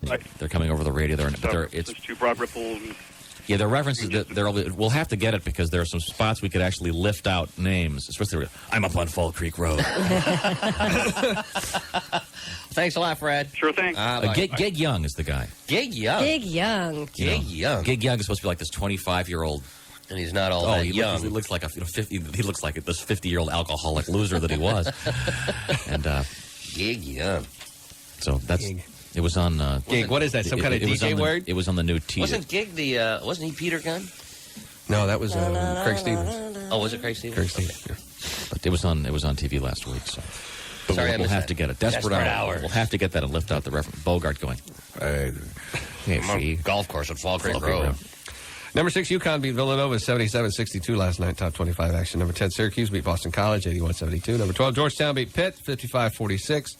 Right. They're coming over the radio. It's too broad ripple. Yeah, the references we'll have to get it because there are some spots we could actually lift out names, especially I'm up on Fall Creek Road. Thanks a lot, Fred. Sure thing. Gig Young is the guy. Gig Young. Gig Young. Gig Young. Gig Young is supposed to be like this 25-year-old. And he's not all that young. He looks like a 50. He looks like this 50-year-old alcoholic loser that he was. And Gig Young. So that's. Gig. It was on. Gig. What is that? Some kind of DJ word? It was on the new T. Wasn't Gig the? Wasn't he Peter Gunn? No, that was Craig Stevens. Oh, was it Craig Stevens? Craig Stevens. Yeah. But it was on TV last week. So. But Sorry, we'll have to get it. Desperate Hour. We'll have to get that and lift out the reference. Bogart going. Golf course at Fall Creek Road. Number 6, UConn beat Villanova 77-62 last night. Top 25 action. Number 10, Syracuse beat Boston College 81-72. Number 12, Georgetown beat Pitt 55-46.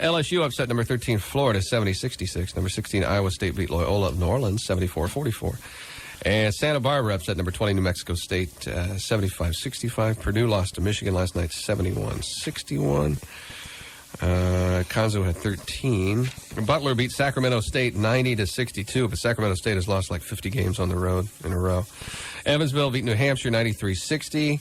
LSU upset number 13, Florida 70-66. Number 16, Iowa State beat Loyola of New Orleans 74-44. And Santa Barbara upset number 20, New Mexico State 75-65. Purdue lost to Michigan last night 71-61. Konzo had 13. Butler beat Sacramento State 90-62, but Sacramento State has lost like 50 games on the road in a row. Evansville beat New Hampshire 93-60.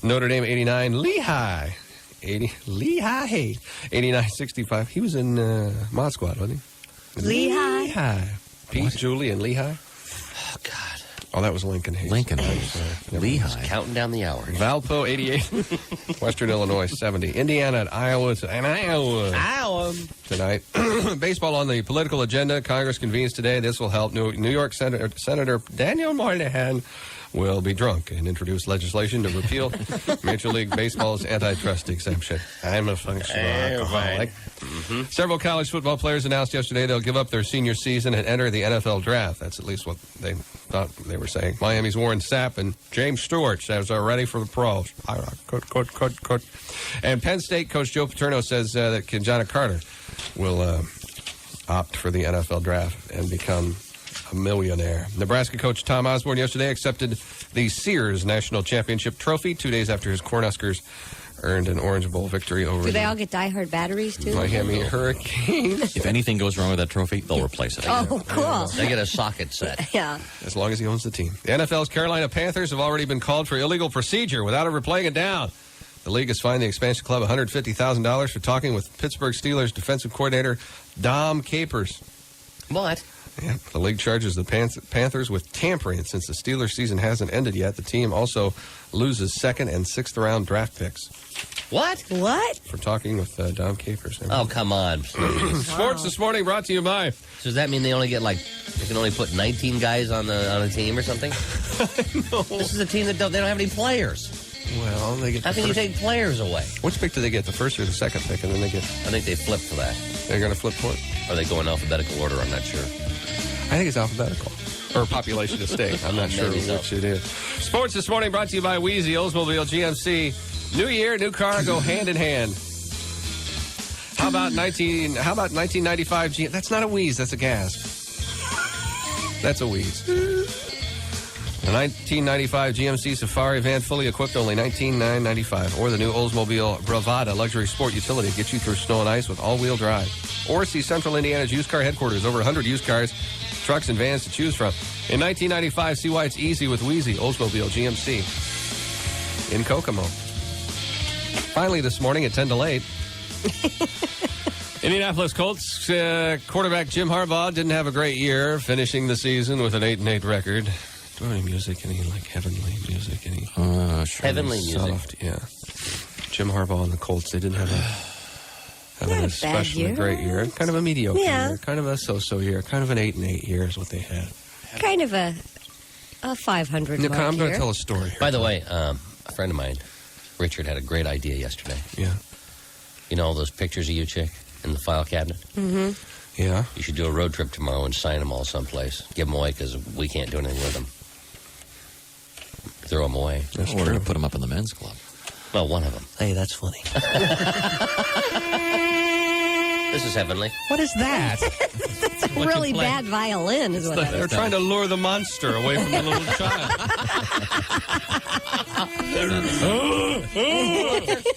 Notre Dame 89. Lehigh 89-65. He was in Mod Squad, wasn't he? Lehigh. Pete, Julie, and Lehigh. Oh, God. Oh, that was Lincoln Hayes. Lehigh. Counting down the hours. Valpo 88. Western Illinois 70. Indiana at Iowa. Iowa. Tonight. Baseball on the political agenda. Congress convenes today. This will help. New York Senator Daniel Moynihan will be drunk and introduce legislation to repeal Major League Baseball's antitrust exemption. I'm a functional alcoholic. Mm-hmm. Several college football players announced yesterday they'll give up their senior season and enter the NFL draft. That's at least what they thought they were saying. Miami's Warren Sapp and James Stewart says they're ready for the pros. And Penn State coach Joe Paterno says that Kenjana Carter will opt for the NFL draft and become a millionaire. Nebraska coach Tom Osborne yesterday accepted the Sears National Championship trophy 2 days after his Cornhuskers earned an Orange Bowl victory over Do they all get diehard batteries, too? Miami Hurricanes. If anything goes wrong with that trophy, they'll replace it. Oh, cool. They get a socket set. Yeah. As long as he owns the team. The NFL's Carolina Panthers have already been called for illegal procedure without ever playing it down. The league has fined the expansion club $150,000 for talking with Pittsburgh Steelers defensive coordinator Dom Capers. What? Yeah, the league charges the Panthers with tampering. Since the Steelers season hasn't ended yet, the team also loses 2nd and 6th round draft picks. What? For talking with Dom Capers. Oh, come on. Sports this morning brought to you by. So does that mean they only get they can only put 19 guys on a team or something? No. This is a team that they don't have any players. Well, they get. How can you take players away? Which pick do they get? The first or the second pick, and then they get. I think they flip for that. They're going to flip for it. Or they go in alphabetical order. I'm not sure. I think it's alphabetical. Or population of state. I'm not sure which it is. Sports this morning brought to you by Wheezy, Oldsmobile, GMC. New year, new car, go hand in hand. How about 1995 GM? That's not a wheeze, that's a gasp. That's a wheeze. The 1995 GMC Safari van, fully equipped, only $19,995. Or the new Oldsmobile Bravada luxury sport utility, gets you through snow and ice with all-wheel drive. Or see Central Indiana's used car headquarters, over 100 used cars, trucks, and vans to choose from. In 1995, see why it's easy with Wheezy, Oldsmobile GMC in Kokomo. Finally this morning at 10 to 8. Indianapolis Colts quarterback Jim Harbaugh didn't have a great year, finishing the season with an 8-8 record. Do I have any music? Any heavenly music? Any sure. Heavenly soft, music? Yeah. Jim Harbaugh and the Colts, they didn't have an especially great year. Kind of a mediocre year. Kind of a so-so year. Kind of an 8-8 year is what they had. Kind of a 500 Nick, I'm going to tell a story here. By the way, a friend of mine, Richard, had a great idea yesterday. Yeah. You know all those pictures of you, chick, in the file cabinet? Mm-hmm. Yeah. You should do a road trip tomorrow and sign them all someplace. Give them away because we can't do anything with them. Throw them away. We're going to put them up in the men's club. Well, one of them. Hey, that's funny. This is heavenly. What is that? That's a really bad violin, is what that is. They're trying to lure the monster away from the little child.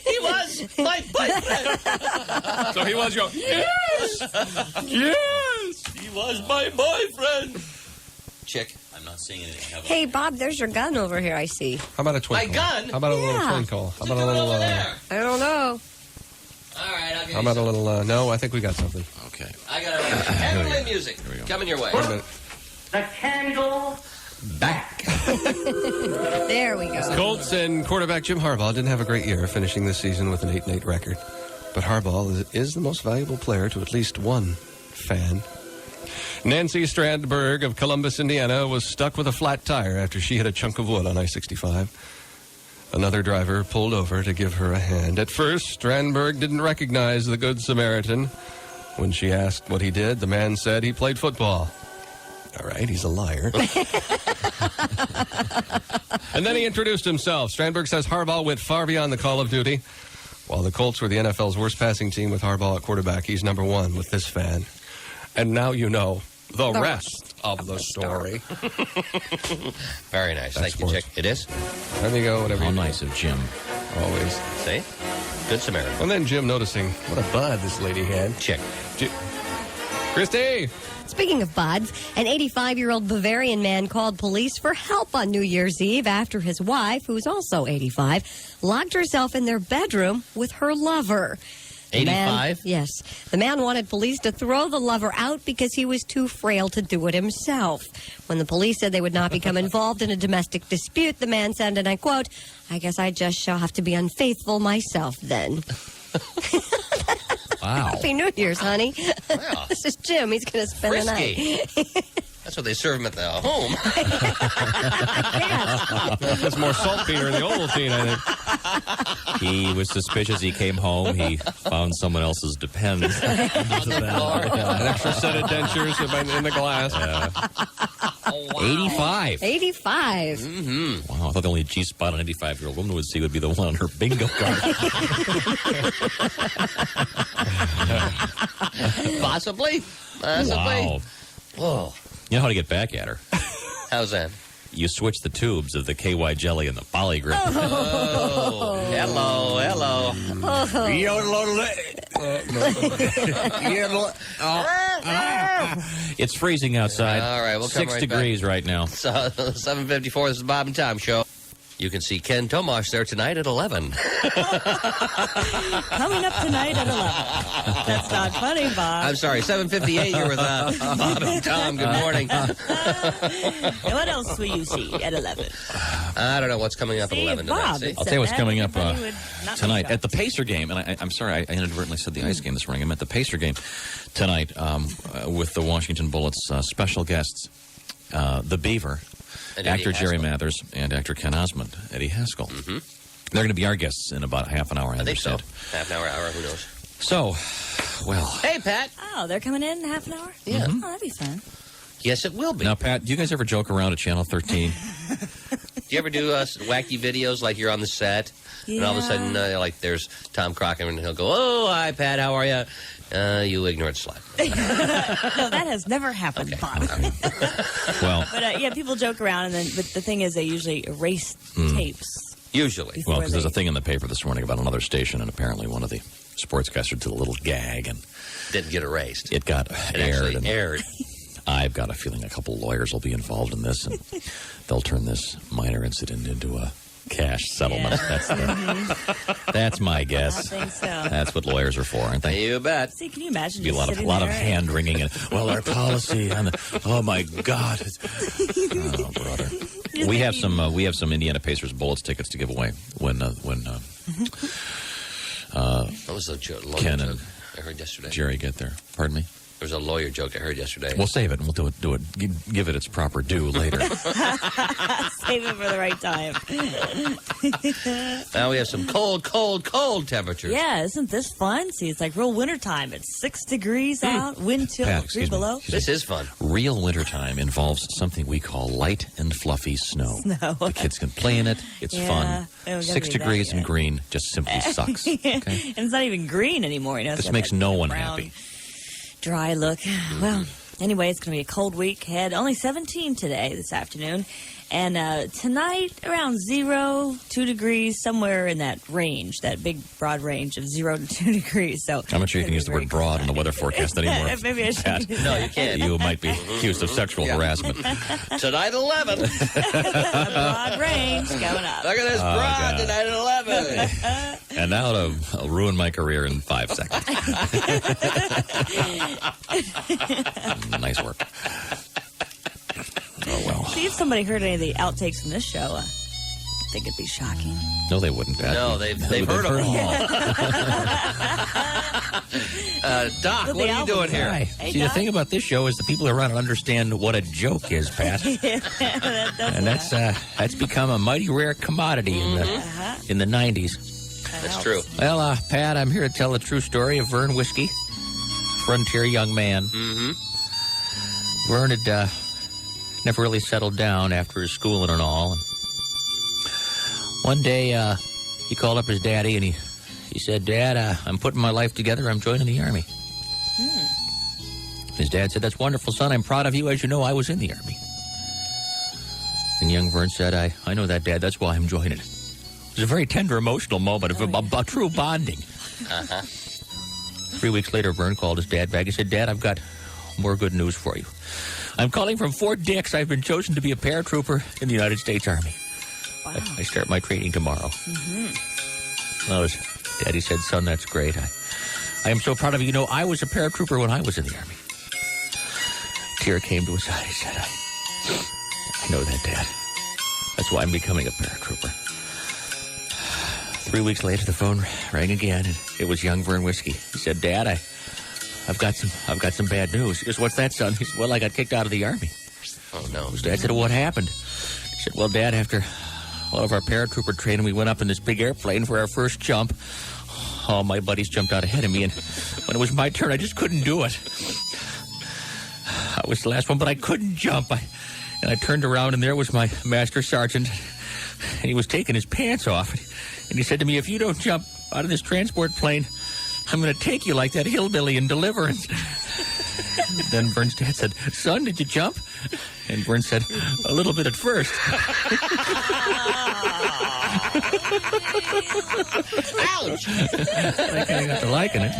He was my boyfriend. So he was your yes, yes. He was my boyfriend. Chick. I'm not seeing anything. Hey, Bob, there's your gun over here, I see. How about a twinkle? My gun? How about a little Yeah. twinkle? How about a Doing little? over there. I don't know. All right, I'll give How you about a some. little? No, I think we got something. Okay. I got it. Heavenly music we go. coming your way. Wait a minute. The candle. Back. There we go. Colts and quarterback Jim Harbaugh didn't have a great year, finishing this season with an 8-8 record. But Harbaugh is the most valuable player to at least one fan. Nancy Strandberg of Columbus, Indiana, was stuck with a flat tire after she hit a chunk of wood on I-65. Another driver pulled over to give her a hand. At first, Strandberg didn't recognize the Good Samaritan. When she asked what he did, the man said he played football. All right, he's a liar. And then he introduced himself. Strandberg says Harbaugh went far beyond the call of duty. While the Colts were the NFL's worst passing team with Harbaugh at quarterback, he's number one with this fan. And now you know the rest of the story. Very nice. That's Thank you, sports. Chick. It is? There you go, whatever How you nice of Jim. always. See? Good Samaritan. And then Jim noticing what a bud this lady had. Chick. Christy! Speaking of buds, an 85-year-old Bavarian man called police for help on New Year's Eve after his wife, who's also 85, locked herself in their bedroom with her lover. The man- 85? Yes. The man wanted police to throw the lover out because he was too frail to do it himself. When the police said they would not become involved in a domestic dispute, the man said, and I quote, "I guess I just shall have to be unfaithful myself then." Wow. Happy New Year's, honey. Wow. This is Jim. He's going to spend the night. Frisky. That's what they serve him at the home. There's more saltpeter in the Ovaltine, I think. He was suspicious. He came home. He found someone else's Depends. On the floor. An extra set of dentures in the glass. Oh, wow. 85. 85. Wow, I thought the only G-spot an 85-year-old woman would see would be the one on her bingo card. Possibly. Wow. Whoa. You know how to get back at her. How's that? You switch the tubes of the KY jelly and the Polly Grip. Oh, hello. It's freezing outside. All right, we'll come 6 right degrees right now. So, 7:54, this is Bob and Tom Show. You can see Ken Tomash there tonight at 11. Coming up tonight at 11. That's not funny, Bob. I'm sorry, 7:58, you're with Bob and Tom. Good morning. And what else will you see at 11? I don't know what's coming up at See, 11 Bob, tonight. See? I'll tell you what's coming up Everybody would not be tonight shocked. at the Pacer game. And I'm sorry, I inadvertently said the ice game this morning. I meant the Pacer game tonight with the Washington Bullets special guests, the Beaver, And actor Eddie Jerry Haskell. Mathers, and actor Ken Osmond, Eddie Haskell. Mm-hmm. They're going to be our guests in about half an hour, I I think so. understand. Half an hour, who knows? So, well, Hey, Pat. Oh, they're coming in half an hour? Yeah. Oh, that'd be fun. Yes, it will be. now, Pat, do you guys ever joke around at Channel 13? Do you ever do wacky videos like you're on the set? And all of a sudden, like there's Tom Crocker and he'll go, "Oh, hi, Pat, how are you? You ignorant slut." No, that has never happened, Bob. Well, But yeah, people joke around, and then but the thing is, they usually erase tapes. Usually. well, before because there's a they- thing in the paper this morning about another station, and apparently one of the sportscasters did a little gag, and Didn't get erased. it got It aired. actually And aired. I've got a feeling a couple lawyers will be involved in this, and they'll turn this minor incident into a cash settlement. Yeah. That's my I guess. think so. That's what lawyers are for, aren't they? You bet. See, can you imagine Be a just lot of sitting lot of there hand wringing and our policy on the, oh my God, oh brother. We have some Indiana Pacers Bullets tickets to give away when That was a lawyer Ken joke and I heard yesterday. Jerry get there. Pardon me. There was a lawyer joke I heard yesterday. We'll save it and we'll do it. Give it its proper due later. Save it for the right time. Now we have some cold temperatures. Yeah, isn't this fun? See, it's like real wintertime. It's 6 degrees out, wind chill Pat, 3 excuse me. below. This is fun. Real wintertime involves something we call light and fluffy snow. The kids can play in it. It's Yeah. fun. Oh, it 6 doesn't be degrees that and yet. green just simply sucks. Okay? And it's not even green anymore. You know, it's This got makes that no one brown, happy. Dry look. Well, anyway, it's going to be a cold week ahead. Only 17 today, this afternoon. And tonight, around 0, 2 degrees, somewhere in that range, that big, broad range of 0 to 2 degrees. So I'm not sure you can use the word broad in the weather forecast anymore. Maybe I should Pat. use No, you can't. You might be accused of sexual harassment. Tonight 11. a broad range going up. Look at this broad God. tonight at 11. And now to I'll ruin my career in 5 seconds. Nice work. Oh, well. See if somebody heard any of the outtakes from this show. I think it'd be shocking. No, they wouldn't, Pat. No, they've heard them all. Doc, With what the are you doing here? Hi. Hey, See, the Doc. thing about this show is the people around it understand what a joke is, Pat. And that's become a mighty rare commodity in the 90s. That's true. Well, Pat, I'm here to tell the true story of Vern Whiskey, frontier young man. Mm-hmm. Vern had never really settled down after his schooling and all. And one day, he called up his daddy and he said, "Dad, I'm putting my life together. I'm joining the Army." His dad said, "That's wonderful, son. I'm proud of you. As you know, I was in the Army." And young Vern said, I know that, Dad. That's why I'm joining it. It was a very tender, emotional moment of a true bonding. 3 weeks later, Vern called his dad back. He said, "Dad, I've got more good news for you. I'm calling from Fort Dix. I've been chosen to be a paratrooper in the United States Army. Wow. I start my training tomorrow." Well, his daddy said, "Son, that's great. I am so proud of you. You know, I was a paratrooper when I was in the Army." A tear came to his eye. He said, I know that, Dad. That's why I'm becoming a paratrooper." 3 weeks later, the phone rang again, and it was young Vern Whiskey. He said, "Dad, I've got some bad news." He goes, "What's that, son?" He said, "Well, I got kicked out of the Army." Oh, no. His dad said, "What happened?" He said, "Well, Dad, after all of our paratrooper training, we went up in this big airplane for our first jump. All my buddies jumped out ahead of me, and when it was my turn, I just couldn't do it. I was the last one, but I couldn't jump. And I turned around, and there was my master sergeant, and he was taking his pants off. And he said to me, 'If you don't jump out of this transport plane, I'm going to take you like that hillbilly in Deliverance.'" Then Vern's dad said, "Son, did you jump?" And Vern said, "A little bit at first." Ouch! I kind of got to liking it.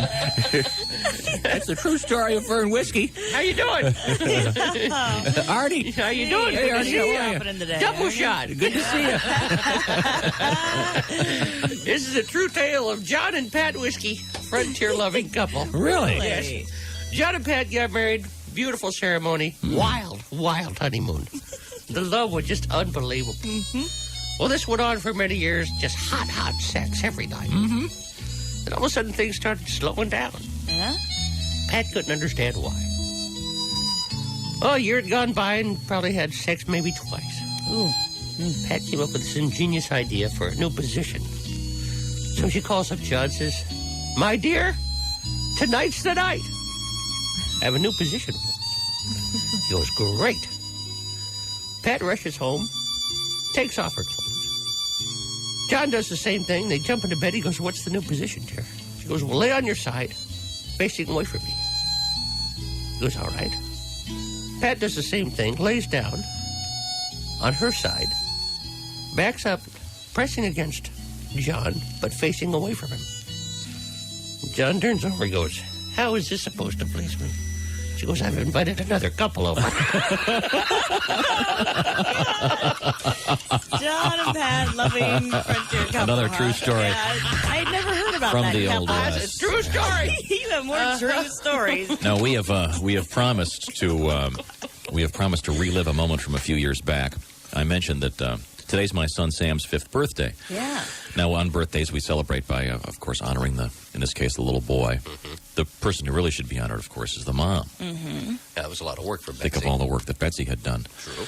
That's the true story of Vern Whiskey. How you doing? Artie. How you doing? Hey, Artie, how are you? Happening today, Double aren't you? shot. Good to see you. This is a true tale of John and Pat Whiskey, frontier-loving couple. Really? Yes. John and Pat got married. Beautiful ceremony. Wild, wild honeymoon. The love was just unbelievable. Well, this went on for many years. Just hot, hot sex every night. And all of a sudden, things started slowing down. Yeah? Pat couldn't understand why. Oh, a year had gone by and probably had sex maybe twice. Ooh. Pat came up with this ingenious idea for a new position. So she calls up John and says, "My dear, tonight's the night. I have a new position for us." He goes, "Great." Pat rushes home, takes off her clothes. John does the same thing. They jump into bed. He goes, "What's the new position, dear?" She goes, "Well, lay on your side, facing away from me." He goes, "All right." Pat does the same thing, lays down on her side, backs up, pressing against John, but facing away from him. John turns over and goes, "How is this supposed to please me?" She goes, "I've invited another couple over." John and Pat, loving frontier couple. Another true story. Yeah, I'd never heard about From that the couple. old That's a true story. You have more true stories. Now we have promised to relive a moment from a few years back. I mentioned that today's my son Sam's 5th birthday. Yeah. Now, on birthdays, we celebrate by, of course, honoring in this case, the little boy. The person who really should be honored, of course, is the mom. That was a lot of work for Betsy. Think of all the work that Betsy had done. True.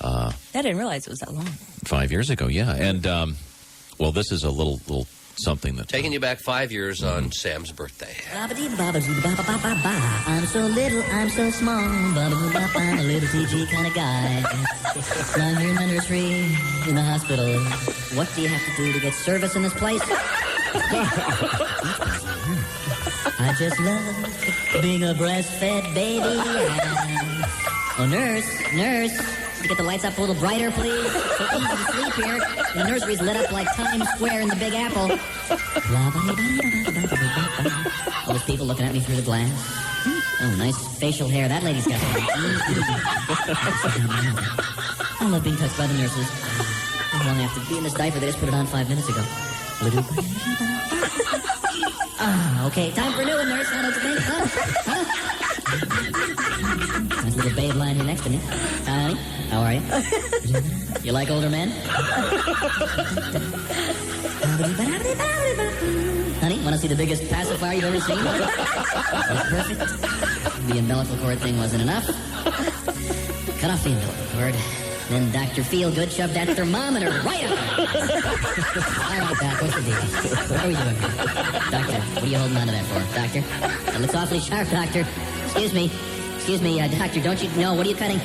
I didn't realize it was that long. 5 years ago, yeah. And, well, this is a little something that... Taking you back 5 years on Sam's birthday. I'm so little, I'm so small. I'm a little TG kind of guy. Lying here in the nursery, in the hospital. What do you have to do to get service in this place? I just love being a breastfed baby. Oh, nurse, Could you get the lights up a little brighter, please? So easy to sleep here. The nursery's lit up like Times Square in the Big Apple. All those people looking at me through the glass. Oh, nice facial hair. That lady's got. I love being touched by the nurses. I don't have to be in this diaper. They just put it on 5 minutes ago. Okay, time for a new one, nurse. Huh, don't you think? Huh? Nice little babe lying here next to me. Hi, honey. How are you? You like older men? Honey, want to see the biggest pacifier you've ever seen? That's perfect. The umbilical cord thing wasn't enough. Cut off the umbilical cord. Then Dr. Feelgood shoved that thermometer right up. All right, Doc, what's the deal? What are we doing here? Doctor, what are you holding on to that for? Doctor? That looks awfully sharp, Doctor. Excuse me, Doctor, don't you know? What are you cutting?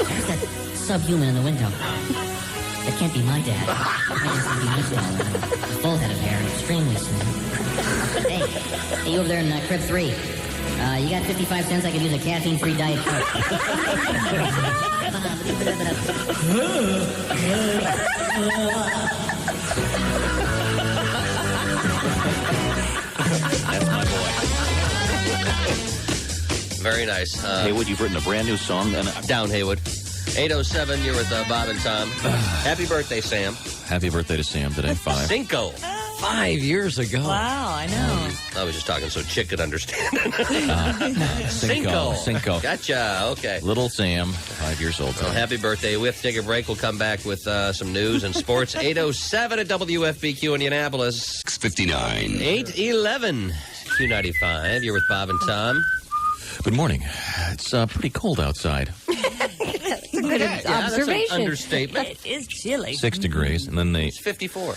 There's that subhuman in the window. That can't be my dad. I guess it'd be my dad. A full head of hair, extremely slim. Hey, you over there in crib 3. You got 55 cents? I could use a caffeine-free Diet Coke. That's my boy. Very nice. Haywood, you've written a brand new song. And Down, Haywood. 8:07, you're with Bob and Tom. Happy birthday, Sam. happy birthday to Sam today, 5. Cinco. 5 years ago. Wow, I know. I was just talking so Chick could understand. Cinco. Gotcha. Okay. Little Sam, 5 years old. Well, happy birthday. We have to take a break. We'll come back with some news and sports. 8:07 at WFBQ in Indianapolis. 6:59. 8:11. Q95. You're with Bob and Tom. Good morning. It's pretty cold outside. That's a good That's an observation. understatement. It is chilly. 6 degrees, and then It's 54.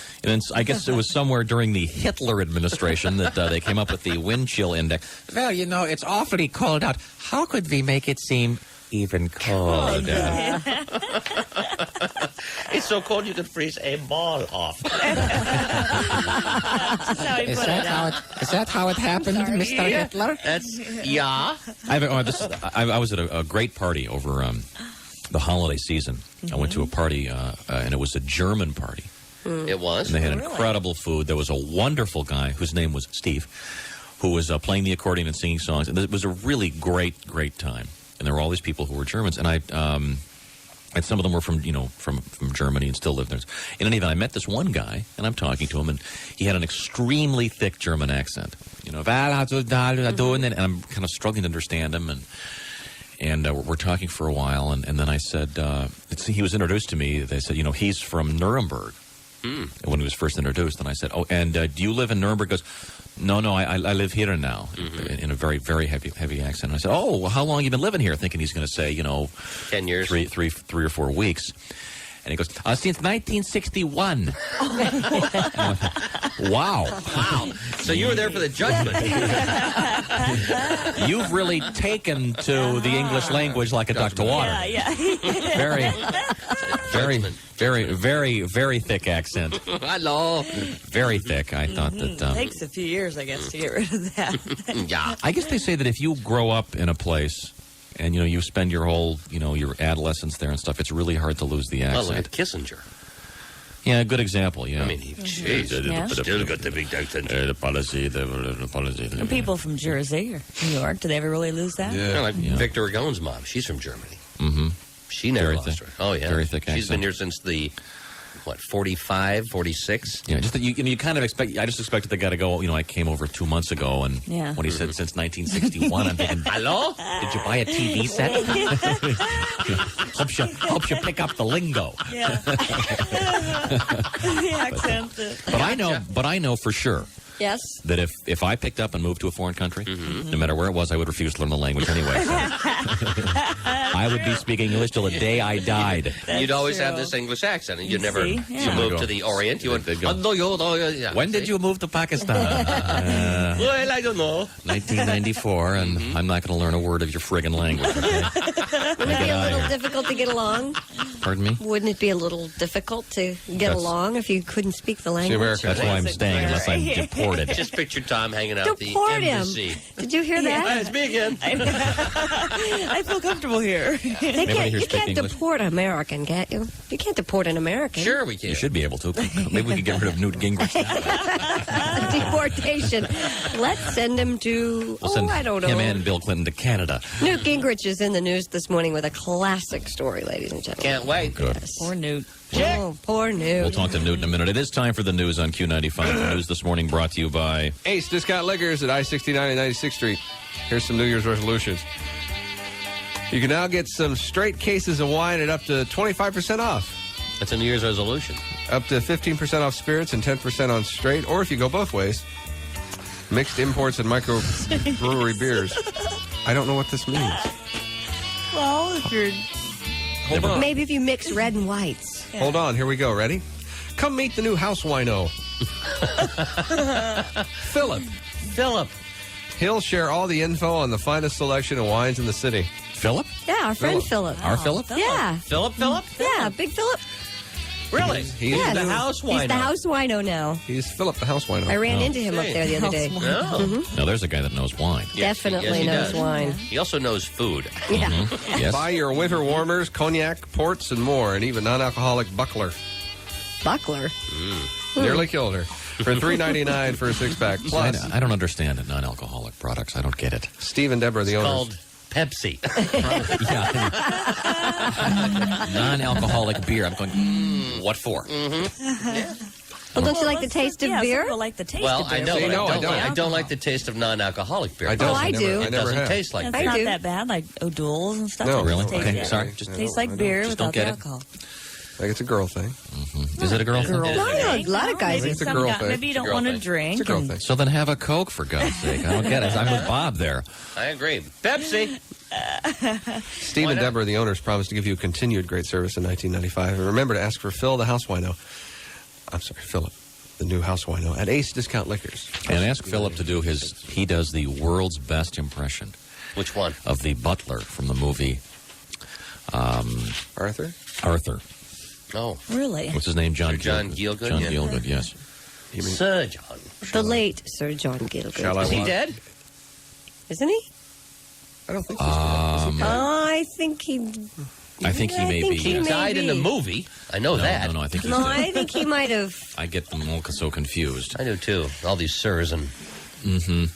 I guess it was somewhere during the Hitler administration that they came up with the wind chill index. Well, you know, it's awfully cold out. How could we make it seem even colder? It's so cold you could freeze a ball off. That's how he put it out. Is that how it happened, Mr. Hitler? That's, yeah. I was at a great party over the holiday season. I went to a party, and it was a German party. It was. And they had incredible food. There was a wonderful guy whose name was Steve, who was playing the accordion and singing songs. And it was a really great time. And there were all these people who were Germans. And and some of them were from Germany and still lived there. In any event, I met this one guy, and I'm talking to him, and he had an extremely thick German accent. You know, and I'm kind of struggling to understand him, and we're talking for a while, and then I said, he was introduced to me. They said, he's from Nuremberg. When he was first introduced, and I said, "Oh, and do you live in Nuremberg?" He goes, "No, I live here now," in a very, very heavy accent. And I said, "Oh, well, how long have you been living here?" Thinking he's going to say, 10 years, 3 or 4 weeks. And he goes, "Since 1961." Wow. So you were there for the judgment. You've really taken to the English language like a duck to water. Yeah. Very thick accent. Hello. Very thick. I thought that. It takes a few years, I guess, to get rid of that. Yeah. I guess they say that if you grow up in a place and you spend your whole your adolescence there and stuff, it's really hard to lose the Oh, accent. look at Kissinger. Yeah, good example. Yeah. I mean, jeez. Yeah. Still got the big accent. The policy. And people from Jersey or New York, do they ever really lose that? Yeah, like Victor Agon's mom. She's from Germany. Mm-hmm. She never Very lost thick. her. Oh, yeah. Very thick She's been accent. here since the, 45, 46? Yeah, just that you kind of expect. I just expected the guy to go. I came over 2 months ago, and Yeah. when he said since 1961, I'm thinking, Hello? did you buy a TV set? helps you pick up the lingo. Yeah. The accent. But I know for sure Yes. that if I picked up and moved to a foreign country, no matter where it was, I would refuse to learn the language anyway. So. I would be speaking English till the day I died. You'd always have true. this English accent, and You you'd never see? Yeah. move to the Orient. You would They'd go, yeah. when did you move to Pakistan? Well, I don't know. 1994, and I'm not going to learn a word of your friggin' language. Okay? Would it be a little difficult to get along? Pardon me? Wouldn't it be a little difficult to get along if you couldn't speak the language? That's why I'm staying unless I'm deported. deported. Just picture Tom hanging out at the Deport him. embassy. Did you hear Hi, that? it's me again. I feel comfortable here. Anybody here You speak can't English? deport an American, can't you? You can't deport an American. Sure, we can. You should be able to. Maybe we could get rid of Newt Gingrich. That way. Deportation. Let's send him to, We'll send I don't know. him and Bill Clinton to Canada. Newt Gingrich is in the news this morning with a classic story, ladies and gentlemen. Can't wait. Good. Yes. Poor Newt. Oh, poor Newt. We'll talk to Newt in a minute. It is time for the news on Q95. The news this morning brought to you by... Ace Discount Liquors at I-69 and 96th Street. Here's some New Year's resolutions. You can now get some straight cases of wine at up to 25% off. That's a New Year's resolution. Up to 15% off spirits and 10% on straight. Or if you go both ways, mixed imports and microbrewery beers. I don't know what this means. Well, if you're... Hold on. Maybe if you mix red and whites. Hold on. Here we go. Ready? Come meet the new house wino. Philip. Philip. He'll share all the info on the finest selection of wines in the city. Philip? Yeah, our friend Philip. Our Philip? Yeah. Philip? Yeah, Big Philip. Really? He's Yeah, the house He's wino. the house wino now. He's Philip the house wino. I ran into him up there the other day. No. Now, there's a guy that knows wine. Yes, Definitely he knows does. wine. He also knows food. Yeah. Yes. Buy your winter warmers, cognac, ports, and more, and even non-alcoholic buckler. Buckler. Nearly killed her. For $3.99 for a six-pack. Plus, I don't understand non-alcoholic products. I don't get it. Steve and Deborah, the It's owners. called Pepsi. Yeah. Non-alcoholic beer. I'm going, what for? Well, don't you like the taste of Yeah, beer? some people like the taste Well, of beer. I know, See, but no, I don't. I don't like the taste of non-alcoholic beer. I don't. Oh, I do. It never doesn't have. taste like It's I beer. not do. that bad, like O'Doul's and stuff. No, It really? just tastes- Okay, yeah. sorry. Just Tastes like beer Just without don't get the it. alcohol. I think it's a girl thing. Is it a girl thing? No, a lot of guys. Maybe, It's a some girl guy- thing. maybe you It's a don't girl want to thing. drink. It's a girl and- thing. So then have a Coke, for God's sake. I don't get it. I'm with Bob there. I agree. Pepsi. Steve Why and not? Deborah, the owners, promised to give you continued great service in 1995. And remember to ask for Phil, the house wino. I'm sorry, Philip, the new house wino at Ace Discount Liquors. And ask Philip to do he does the world's best impression Which one? of the butler from the movie Arthur? Arthur. Oh, Really? What's his name? Sir John Gielgud, John yeah. Gielgud, yes. Sir John. The late Sir John Gielgud. Shall I Is he walk? dead? Isn't he? I don't think so. Is he dead? I think he... I think he may think be. he yes. may Died in the be. movie. I know that. No, I think he's No, dead. I think he might have... I get them all so confused. I do too. All these sirs and.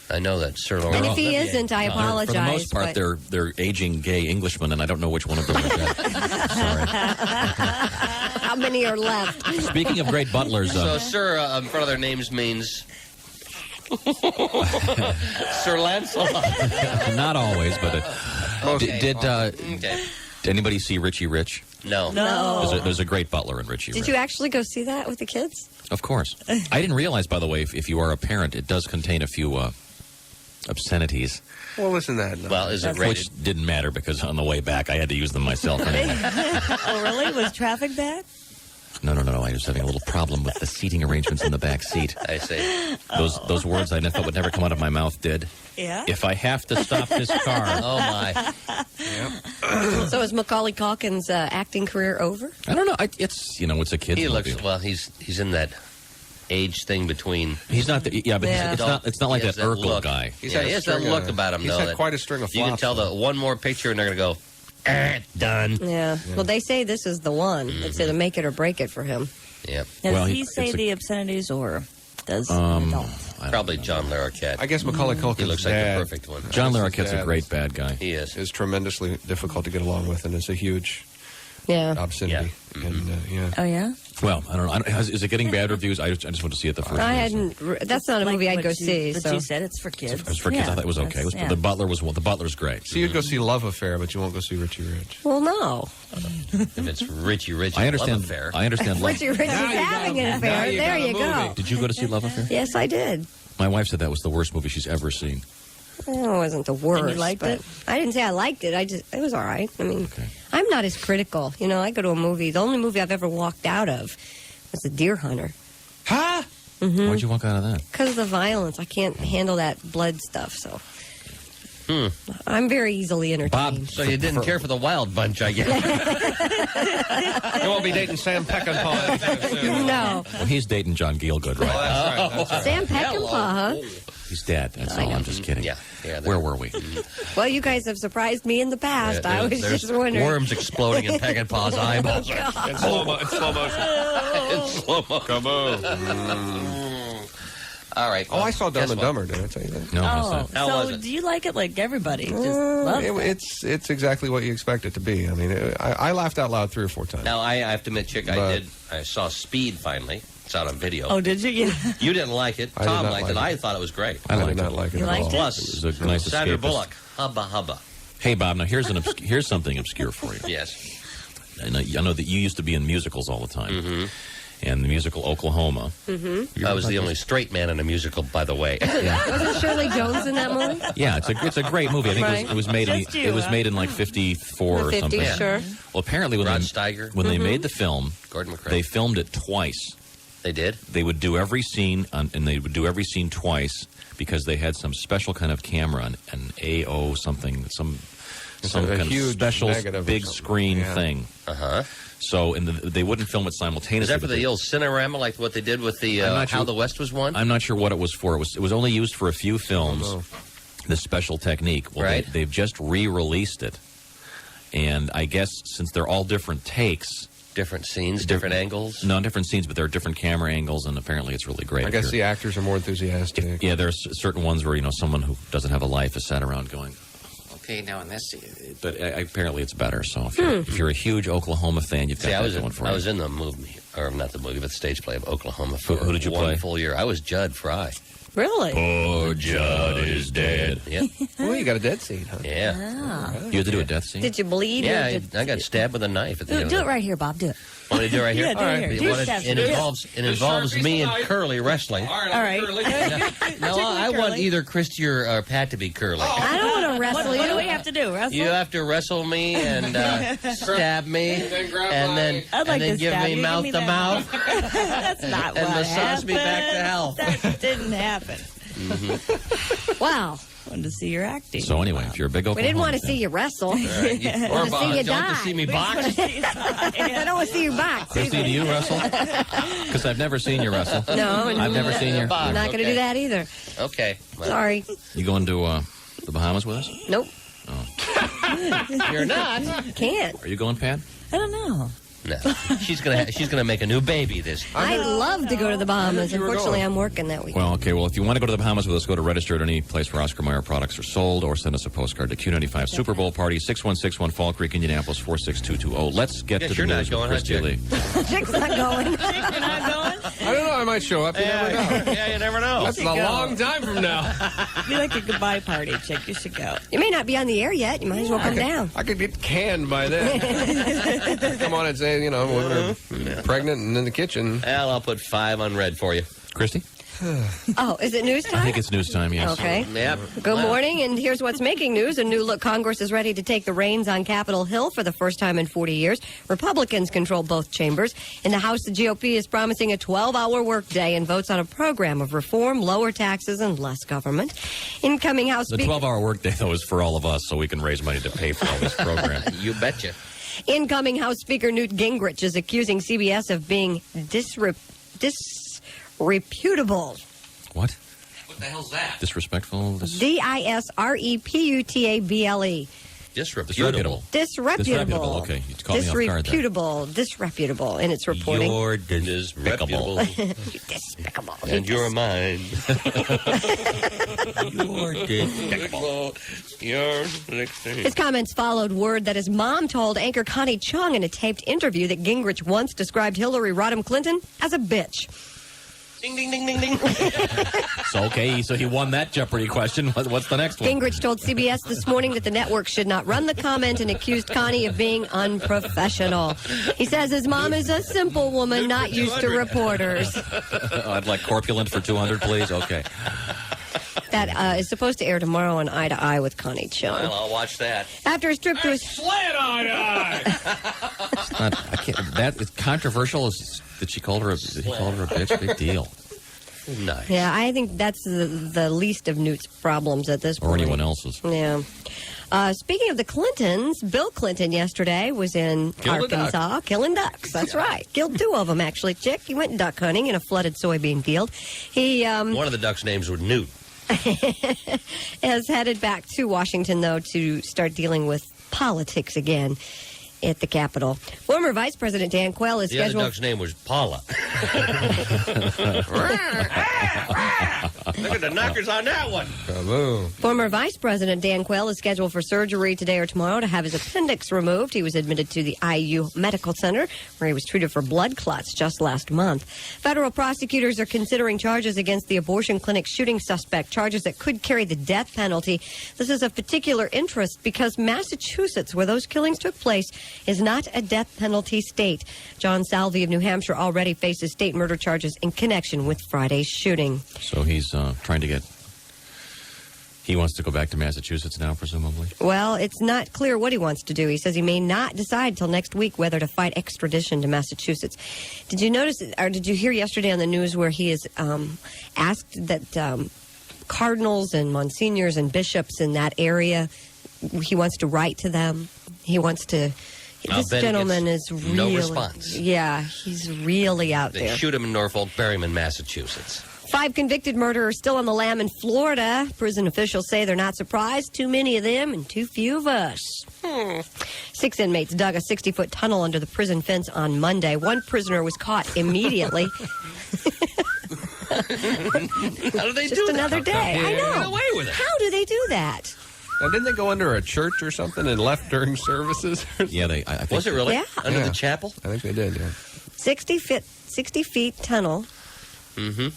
I know that Sir Laurent. And if he isn't, I apologize. For the most part, but- they're aging gay Englishmen, and I don't know which one of them is dead. Sorry. How many are left? Speaking of great butlers, So, Sir, in front of their names means. Sir Lancelot. not always, but Okay. did Okay. anybody see Richie Rich? No. No. There's a great butler in Richie Did Rich. you actually go see that with the kids? Of course. I didn't realize, by the way, if you are a parent, it does contain a few obscenities, Well, listen to that. No. Well, is it rated? which didn't matter because on the way back I had to use them myself. Anyway. Oh, really? Was traffic bad? No. I was having a little problem with the seating arrangements in the back seat. I see. Those words I thought would never come out of my mouth did. Yeah. If I have to stop this car. Oh, my. So is Macaulay Culkin's acting career over? I don't know. It's a kid's He movie. looks, well, he's in that age thing between. He's not. But Yeah. it's not like He has that Urkel look. guy. He's Yeah, had he a has that string look of- about him, he's though. had that quite a string of You can flops, tell though. the one more picture and they're going to go, done. Yeah. Well, they say this is the one. It's either make it or break it for him. Yep. Does Well, he say it's a- the obscenities or does an adult? Probably John Larroquette. I guess Macaulay Culkin's He looks like dad the perfect one. John His Larroquette's a dad great bad guy. He is. is tremendously difficult to get along with, and it's a huge Yeah. obscenity. Yeah. And, yeah. Oh, yeah? Well, I don't know. Is it getting bad reviews? I just want to see it the first. I time. hadn't. That's not a movie I'd what go you- see. But So you said it's for kids. It was for kids. I thought it was okay. that's- The Butler's great. So you'd go see Love Affair, but you won't go see Richie Rich. well, no. If it's Richie I understand. Love Affair. I understand. Richie Rich is having an affair. There you go. Did you go to see Love Affair? Yes, I did. My wife said that was the worst movie she's ever seen. Well, it wasn't the worst. liked but it? I didn't say I liked it. It was all right. I mean, Okay. I'm not as critical. You know, I go to a movie. The only movie I've ever walked out of was The Deer Hunter. Huh? Why'd you walk out of that? Because of the violence. I can't handle that blood stuff, so. I'm very easily entertained. Bob, So you didn't care for the Wild Bunch, I guess. You won't be dating Sam Peckinpah. No. well, he's dating John Gielgud, right? That's right. Sam Peckinpah, huh? He's dead. That's all. I'm just kidding. Yeah. Where were we? Well, you guys have surprised me in the past. I was There's just wondering. worms exploding in Peckinpah's eyeballs. In slow motion. In slow mo. Come on. All right. Oh, I saw Dumb guess and what? Dumber. Did I tell you that? No, Oh, what's that? How was so it? do you like it like everybody? Just love it. It's exactly what you expect it to be. I mean, I laughed out loud 3 or 4 times. Now, I have to admit, Chick, But- I saw Speed finally. It's out on video. Oh, did you? Yeah. You didn't like it. I did Tom not liked like it. it. I thought it was great. I did liked not it. like it You at liked all. it? Plus, It was a nice Sandra escapist. Bullock. Hubba hubba. Hey, Bob. Now here's something obscure for you. Yes. I know that you used to be in musicals all the time. And the musical Oklahoma. I was the only straight man in a musical, by the way. Wasn't Shirley Jones in that movie? Yeah, it's a great movie. I think Right. it was made Just you, it was huh? made in like 54 or 50, something. sure. Well, apparently when Rod they Steiger. when they made the film, Gordon McRae. they filmed it twice. They did? They would do every scene and they would do every scene twice because they had some special kind of camera, an AO something, some a kind of huge special negative or big something. screen Yeah. thing. Uh-huh. So they wouldn't film it Is simultaneously. that for but the old Cinerama, like what they did with the I'm not How sure. the West Was Won? I'm not sure what it was for. It was only used for a few films. Oh, no. This special technique. Well, Right. they've just re-released it, and I guess since they're all different takes, Different scenes, different angles. no different scenes, but there are different camera angles, and apparently it's really great. I If guess you're- the actors are more enthusiastic. yeah, there's certain ones where someone who doesn't have a life is sat around going, okay, now in this scene, but apparently it's better. So if you're a huge Oklahoma fan, you've got See, I that going for you. was in the movie, or not the movie, but the stage play of Oklahoma for Who did you one play? full year. I was Judd Fry. Really? Poor Judd is dead. Yep. Oh, you got a dead scene, huh? Yeah. You had to do a death scene. Did you bleed? Yeah, or did- I got stabbed with a knife at the end. Do of it right here, Bob. Do it. Want me to do it right here? Yeah, do it All here. right. Do Well, it it involves me and Curly wrestling. All right. No, I want either Christy or Pat to be Curly. I don't want to wrestle What do you. we have to do? Wrestle? You have to wrestle me and stab me, and then I'd like to give stab me you. mouth Give me to that mouth, That's not and what massage happened. me back to health. That didn't happen. Wow. Wanted to see your acting. So anyway, if you're a big Oklahoma We didn't want to fan- see you wrestle. Or want to see you Don't die. to see me box. I don't want to see you box. Christy, do you wrestle? Because I've never seen you wrestle. No, I've never seen you. I'm not going to do that either. Okay. Well, Sorry. You going to the Bahamas with us? Nope. you're not. Can't. Are you going, Pat? I don't know. No, she's gonna make a new baby this. I'd love to go to the Bahamas. you were Unfortunately, going. I'm working that week. Well, okay. Well, if you want to go to the Bahamas with us, go to register at any place where Oscar Mayer products are sold, or send us a postcard to Q95 Super Bowl Party, 6161 Fall Creek, Indianapolis 46220. Let's get Guess to the you're not news with going, huh, Christy Chick? Lee. Chick's not going. You're not going? I don't know. I might show up. You never know. Yeah, you never know. That's a long time from now. Be like a goodbye party, Chick. You should go. You may not be on the air yet. You might as well come down. I could get canned by then. Come on and say, women are pregnant and in the kitchen. Well, I'll put 5 on red for you. Christy? Oh, is it news I time? think it's news time, yes. Okay. Yep. Good Well, morning, and here's what's making news. A new look Congress is ready to take the reins on Capitol Hill for the first time in 40 years. Republicans control both chambers. In the House, the GOP is promising a 12-hour workday and votes on a program of reform, lower taxes, and less government. Incoming House The Speaker... 12-hour workday, though, is for all of us, so we can raise money to pay for all this program. You betcha. Incoming House Speaker Newt Gingrich is accusing CBS of being disreputable. What? What the hell's that? Disrespectful? Disreputable. Disreputable. Disreputable. Okay, you caught me off guard there. Disreputable in its reporting. You're disreputable. Despicable. And you're mine. You're despicable. You're His comments followed word that his mom told anchor Connie Chung in a taped interview that Gingrich once described Hillary Rodham Clinton as a bitch. Ding, ding, ding, ding, ding. So, okay, so he won that Jeopardy question. What's the next one? Gingrich told CBS this morning that the network should not run the comment and accused Connie of being unprofessional. He says his mom is a simple woman, not used to reporters. I'd like corpulent for 200, please. Okay. That is supposed to air tomorrow on Eye to Eye with Connie Chung. Well, I'll watch that. After his trip to his... That is controversial. Did he call her a bitch? Big deal. Nice. Yeah, I think that's the least of Newt's problems at this point. Or anyone else's. Yeah. Speaking of the Clintons, Bill Clinton yesterday was in Arkansas killing ducks. That's right. Killed 2 of them, actually. Chick, he went duck hunting in a flooded soybean field. He One of the ducks' names was Newt. has headed back to Washington, though, to start dealing with politics again at the Capitol. Former Vice President Dan Quayle is The other scheduled... duck's name was Paula. Look at the knockers on that one. Kaboom. Former Vice President Dan Quayle is scheduled for surgery today or tomorrow to have his appendix removed. He was admitted to the IU Medical Center, where he was treated for blood clots just last month. Federal prosecutors are considering charges against the abortion clinic shooting suspect, charges that could carry the death penalty. This is of particular interest because Massachusetts, where those killings took place, is not a death penalty state. John Salvi of New Hampshire already faces state murder charges in connection with Friday's shooting. So he's trying to get... He wants to go back to Massachusetts now, presumably? Well, it's not clear what he wants to do. He says he may not decide till next week whether to fight extradition to Massachusetts. Did you notice, or did you hear yesterday on the news where he has asked that cardinals and monsignors and bishops in that area, he wants to write to them? He wants to... This gentleman is really... No response. Yeah, he's really out They there. shoot him in Norfolk, bury him in Massachusetts. 5 convicted murderers still on the lam in Florida. Prison officials say they're not surprised. Too many of them and too few of us. 6 inmates dug a 60-foot tunnel under the prison fence on Monday. 1 prisoner was caught immediately. How do they Just do that? another day. I know. Get away with it. How do they do that? Now, didn't they go under a church or something and left during services? Yeah, I think... Was it really? Yeah. Under Yeah. the chapel? I think they did, yeah. 60 feet tunnel. Mm-hmm.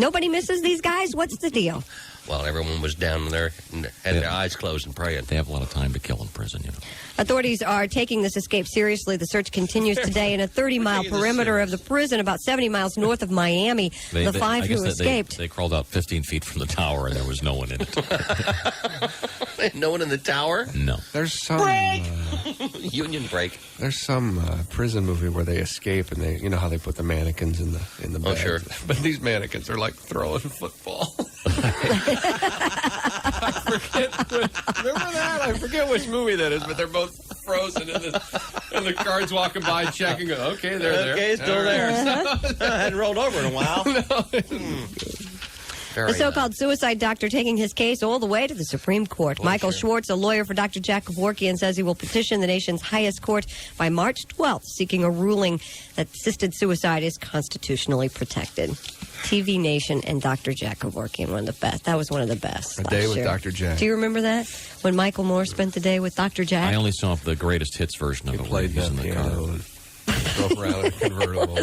Nobody misses these guys? What's the deal? Well, everyone was down there and had their eyes closed and praying. They have a lot of time to kill in prison, you know. Authorities are taking this escape seriously. The search continues today in a 30-mile Taking this perimeter of the prison, about 70 miles north of Miami. The 5 I guess who that escaped. They crawled out 15 feet from the tower, and there was no one in it. No one in the tower? No. There's some Union break. there's some prison movie where they escape and they, you know how they put the mannequins in the bed. Oh, sure. But these mannequins are like throwing football. Remember that? I forget which movie that is, but they're both frozen and the guards walking by checking. Okay, they're there. Okay, still there. I hadn't rolled over in a while. The so-called suicide doctor taking his case all the way to the Supreme Court. Michael Schwartz, a lawyer for Dr. Jack Kevorkian, says he will petition the nation's highest court by March 12th, seeking a ruling that assisted suicide is constitutionally protected. TV Nation and Dr. Jack Kevorkian, one of the best. That was one of the best. A Day with year. Dr. Jack. Do you remember that? When Michael Moore spent the day with Dr. Jack? I only saw the greatest hits version of He it. where played he's that in the piano car. and drove around in a convertible.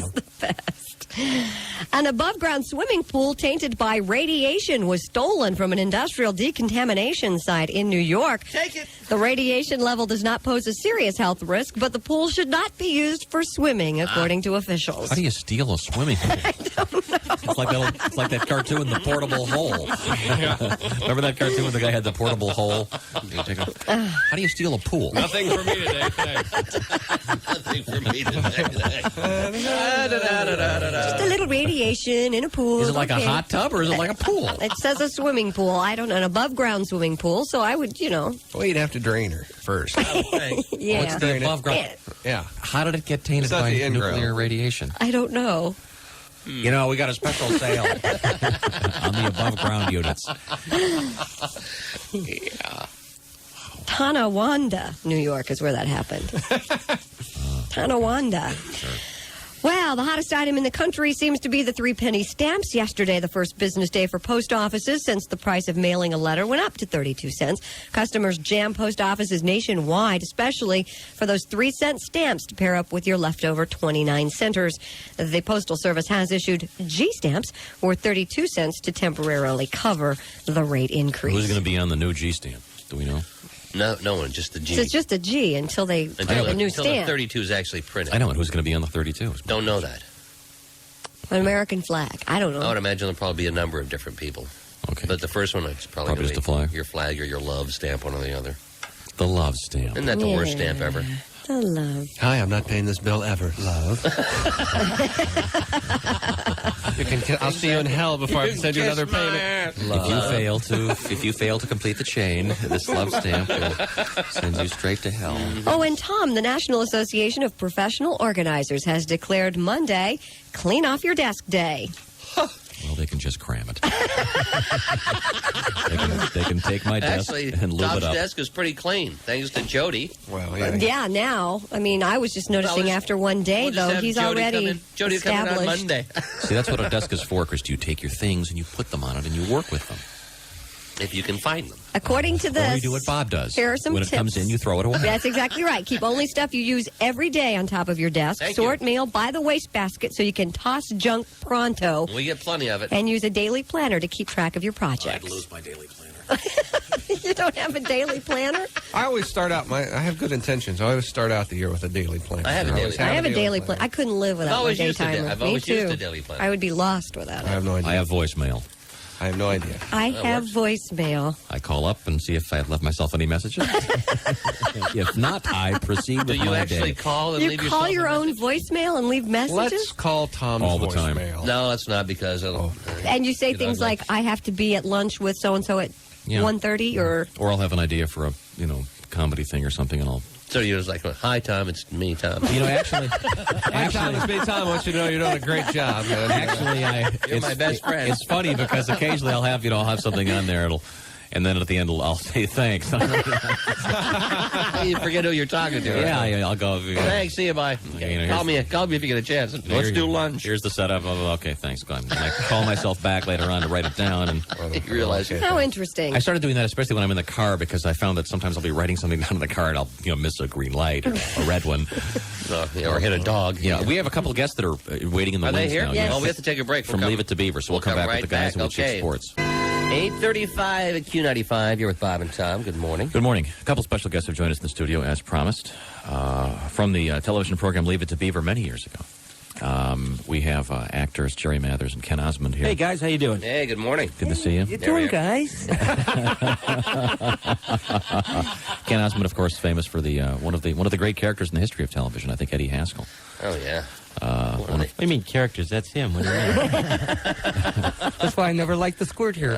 An above-ground swimming pool tainted by radiation was stolen from an industrial decontamination site in New York. Take it. The radiation level does not pose a serious health risk, but the pool should not be used for swimming, according to officials. How do you steal a swimming pool? It's like that cartoon, The Portable Hole. Remember that cartoon where the guy had the portable hole? How do you steal a pool? Nothing for me today. Nothing for me today. Just a little radiation in a pool. Is it like okay. a hot tub or is it like a pool? It says a swimming pool. I don't know, an above-ground swimming pool, so I would, Well, you'd have to drain her first. yeah. What's the above ground? Yeah. How did it get tainted It's not by the in-ground. nuclear radiation? I don't know. You know, we got a special sale on the above ground units. Tonawanda, New York is where that happened. Tonawanda. Well, the hottest item in the country seems to be the 3-penny stamps. Yesterday, the first business day for post offices since the price of mailing a letter went up to 32 cents. Customers jam post offices nationwide, especially for those 3-cent stamps to pair up with your leftover 29 centers. The Postal Service has issued G stamps worth 32 cents to temporarily cover the rate increase. Who's going to be on the new G stamp? Do we know? No one, just the G. So it's just a G until they print a new until the stamp. 32 is actually printed. I know, and who's going to be on the 32? Don't know that. An American flag. I don't know. I would imagine there'll probably be a number of different people. Okay. But the first one is probably Probably gonna just be the flag. Your flag or your love stamp, one or the other. The love stamp. Isn't that the worst Yeah. stamp ever? The love. Hi, I'm not paying this bill ever. Love. I'll see you in hell before I can send you another payment. If you fail to complete the chain, this love stamp will send you straight to hell. Oh, and Tom, the National Association of Professional Organizers has declared Monday Clean Off Your Desk Day. Well, they can just cram it. they can take my desk Actually, and lube Tom's it up. desk is pretty clean, thanks to Jody. Well, yeah. Yeah, now. I mean, I was just noticing after one day, We'll just though, have he's Jody already Jody coming on established. Monday. See, that's what a desk is for, Christy. You take your things and you put them on it and you work with them. If you can find them. According to Or this, you do what Bob does. here are some when tips. it comes in, you throw it away. That's exactly right. Keep only stuff you use every day on top of your desk. Thank Sort you. mail by the wastebasket so you can toss junk pronto. We get plenty of it. And use a daily planner to keep track of your I'd projects. lose my daily planner. You don't have a daily planner? I always start out, I have good intentions. I always start out the year with a daily plan. I have a daily I have a daily planner. I couldn't live without my always used a daytimer. I've Me always too. used a daily planner. I would be lost without I it. have no idea. I have voicemail. I have no idea. I have voicemail. I call up and see if I have left myself any messages. If not, I proceed Do with you my actually day. call and You leave call yourself your a own message? voicemail and leave messages? Let's call Tom's All the time. voicemail. No, it's not because it'll... And you say You know, things like- like, I have to be at lunch with so-and-so at Yeah. 1:30 or... Or I'll have an idea for a comedy thing or something, and I'll. So you're just like, hi, Tom, it's me, Tom. Actually, Tom, it's me, Tom. I want you to know you're doing a great job. Man. You're my best friend. It's funny because occasionally I'll have something on there. And then at the end I'll say thanks. You forget who you're talking to. Yeah, I'll go. Thanks, see you, bye. Call me if you get a chance. Let's do lunch. Here's the setup. Okay, thanks. Go on. And I call myself back later on to write it down. And You realize How interesting. I started doing that, especially when I'm in the car, because I found that sometimes I'll be writing something down in the car and I'll miss a green light or a red one. or hit a dog. Yeah, we have a couple of guests that are waiting in the Are they wings here? now. Oh, we have to take a break. From Leave It to Beaver, so we'll come back right with the guys back. and we'll check Okay. sports. 8:35 at Q95. You're with Bob and Tom. Good morning. Good morning. A couple special guests have joined us in the studio, as promised, from the television program Leave It to Beaver many years ago. We have actors Jerry Mathers and Ken Osmond here. Hey guys, how you doing? Hey, good morning. Good to see you. You There we doing, are. guys? Ken Osmond, of course, famous for the one of the great characters in the history of television. I think Eddie Haskell. Oh, yeah. What do you mean characters? That's him. What do you mean? That's why I never liked the squirt here.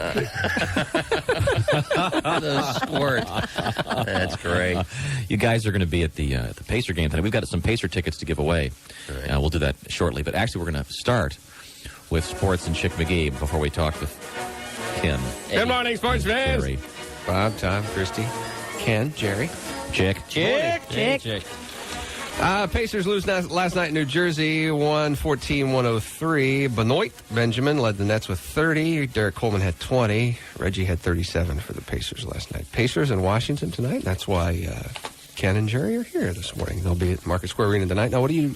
The squirt. That's great. You guys are going to be at the Pacer game tonight. We've got some Pacer tickets to give away. Right. We'll do that shortly. But actually, we're going to start with sports and Chick McGee before we talk with Ken. Good morning, sports fans. Jerry. Bob, Tom, Christy, Ken, Jerry. Chick. Chick. Chick. Pacers lose last night in New Jersey, 114-103. Benoit Benjamin led the Nets with 30. Derek Coleman had 20. Reggie had 37 for the Pacers last night. Pacers in Washington tonight. That's why Ken and Jerry are here this morning. They'll be at Market Square Arena tonight. Now, what do you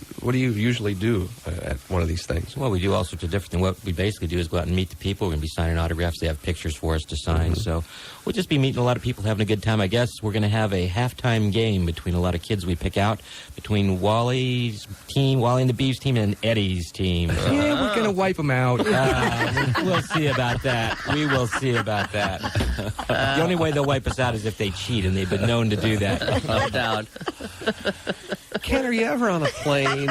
usually do at one of these things? Well, we do all sorts of different things. What we basically do is go out and meet the people. We're going to be signing autographs. They have pictures for us to sign. So we'll just be meeting a lot of people, having a good time. I guess we're going to have a halftime game between a lot of kids we pick out, between Wally's team, Wally and the Beavs team, and Eddie's team. Yeah, we're going to wipe them out. We'll see about that. We will see about that. The only way they'll wipe us out is if they cheat, and they've been known to do that. No doubt. Ken, are you ever on a plane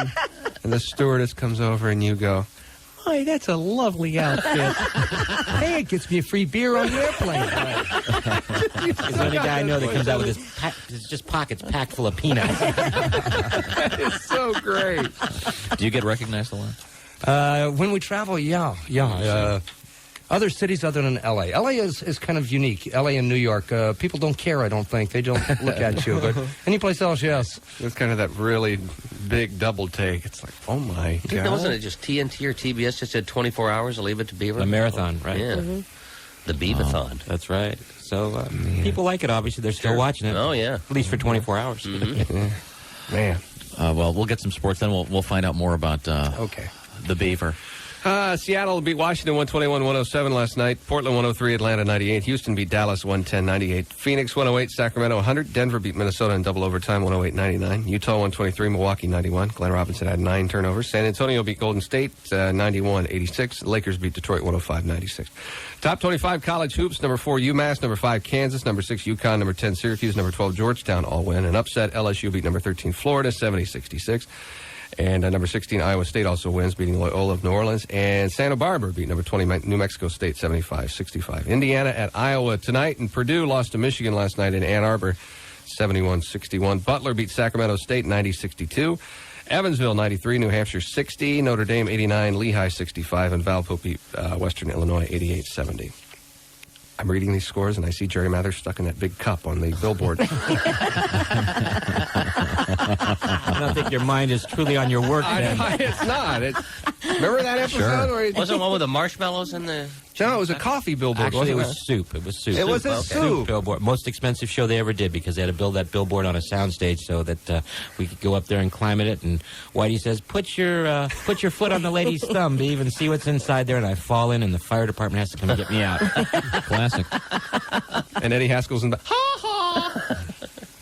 and the stewardess comes over and you go, "Hi, that's a lovely outfit." Hey, it gets me a free beer on the airplane. He's the only guy I know that comes out with his just pockets packed full of peanuts. It's so great. Do you get recognized a lot? When we travel, yeah. Other cities other than L.A. L.A. is kind of unique. L.A. and New York, people don't care, I don't think. They don't look at you. But any place else, yes. It's kind of that really big double take. It's like, oh my God. Wasn't it just TNT or TBS just did 24 hours to Leave It to Beaver? A marathon, right? Yeah. The Beavathon. That's right. So people like it, obviously. They're still watching it. Oh, yeah. At least for 24 hours. Man. Well, we'll get some sports, then we'll find out more about Okay. the Beaver. Seattle beat Washington 121-107 last night. Portland 103, Atlanta 98. Houston beat Dallas 110-98. Phoenix 108, Sacramento 100. Denver beat Minnesota in double overtime 108-99. Utah 123, Milwaukee 91. Glenn Robinson had 9 turnovers. San Antonio beat Golden State 91-86. Lakers beat Detroit 105-96. Top 25 college hoops: number 4 UMass, number 5 Kansas, number 6 UConn, number 10 Syracuse, number 12 Georgetown all win. An upset, LSU beat number 13 Florida 70-66. And number 16, Iowa State also wins, beating Loyola of New Orleans. And Santa Barbara beat number 20, New Mexico State, 75-65. Indiana at Iowa tonight, and Purdue lost to Michigan last night in Ann Arbor, 71-61. Butler beat Sacramento State, 90-62. Evansville, 93. New Hampshire, 60. Notre Dame, 89. Lehigh, 65. And Valpo beat Western Illinois, 88-70. I'm reading these scores, and I see Jerry Mather stuck in that big cup on the billboard. I don't think your mind is truly on your work then. It's not. Remember that episode? Sure. Where Wasn't one with the marshmallows in the... No, it was a coffee billboard. Actually, it wasn't was soup. It was soup. It was a soup. Billboard. Most expensive show they ever did because they had to build that billboard on a soundstage so that we could go up there and climb it. And Whitey says, put your foot on the lady's thumb to even see what's inside there. And I fall in, and the fire department has to come and get me out. Classic. And Eddie Haskell's in the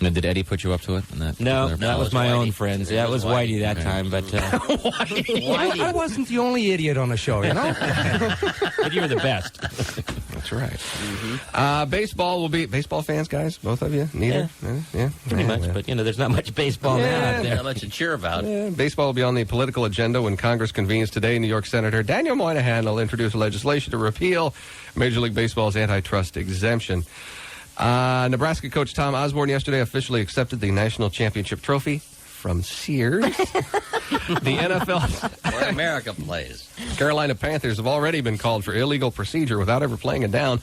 And did Eddie put you up to it? In that No, particular- that was my own friends. That was Whitey that time, but I wasn't the only idiot on the show, you know? but you were the best. That's right. Baseball will be... Baseball fans, guys? Both of you? Neither? Yeah. Pretty much, but there's not much baseball now out there. Not much to cheer about. Yeah, baseball will be on the political agenda when Congress convenes today. New York Senator Daniel Moynihan will introduce legislation to repeal Major League Baseball's antitrust exemption. Nebraska coach Tom Osborne yesterday officially accepted the national championship trophy from Sears. The NFL... Where America plays. Carolina Panthers have already been called for illegal procedure without ever playing it down.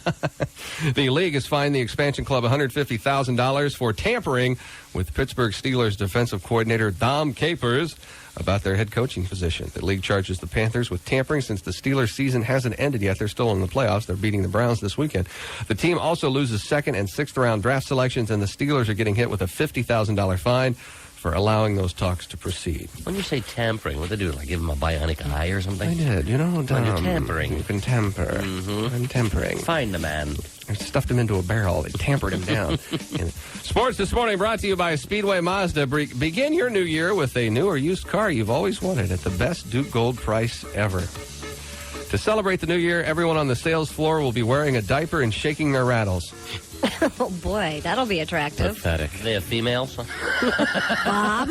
The league has fined the expansion club $150,000 for tampering with Pittsburgh Steelers defensive coordinator Dom Capers about their head coaching position. The league charges the Panthers with tampering since the Steelers' season hasn't ended yet. They're still in the playoffs. They're beating the Browns this weekend. The team also loses second and sixth round draft selections, and the Steelers are getting hit with a $50,000 fine for allowing those talks to proceed. When you say tampering, what do they do? Like give them a bionic eye or something? I did. When you're tampering. You can tamper. I'm tampering. Find the man. I stuffed him into a barrel. They tampered him down. Sports this morning brought to you by Speedway Mazda. Begin your new year with a new or used car you've always wanted at the best Duke Gold price ever. To celebrate the new year, everyone on the sales floor will be wearing a diaper and shaking their rattles. Oh, boy, that'll be attractive. Pathetic. They have females? Bob?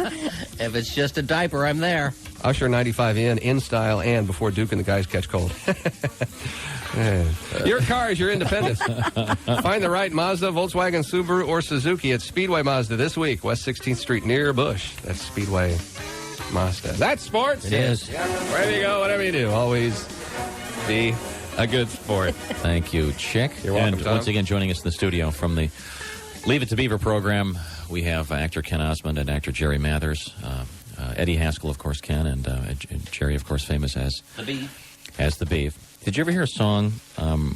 If it's just a diaper, I'm there. Usher 95 in style, and before Duke and the guys catch cold. Your car is your independence. Find the right Mazda, Volkswagen, Subaru, or Suzuki at Speedway Mazda this week, West 16th Street near Bush. That's Speedway Mazda. That's sports. It is. Wherever you go, whatever you do, always be a good sport. Thank you, Chick. You're welcome, And Tom. once again, joining us in the studio from the Leave It to Beaver program, we have actor Ken Osmond and actor Jerry Mathers. Eddie Haskell, of course, Ken, and Jerry, of course, famous as The bee. As the Beav. Did you ever hear a song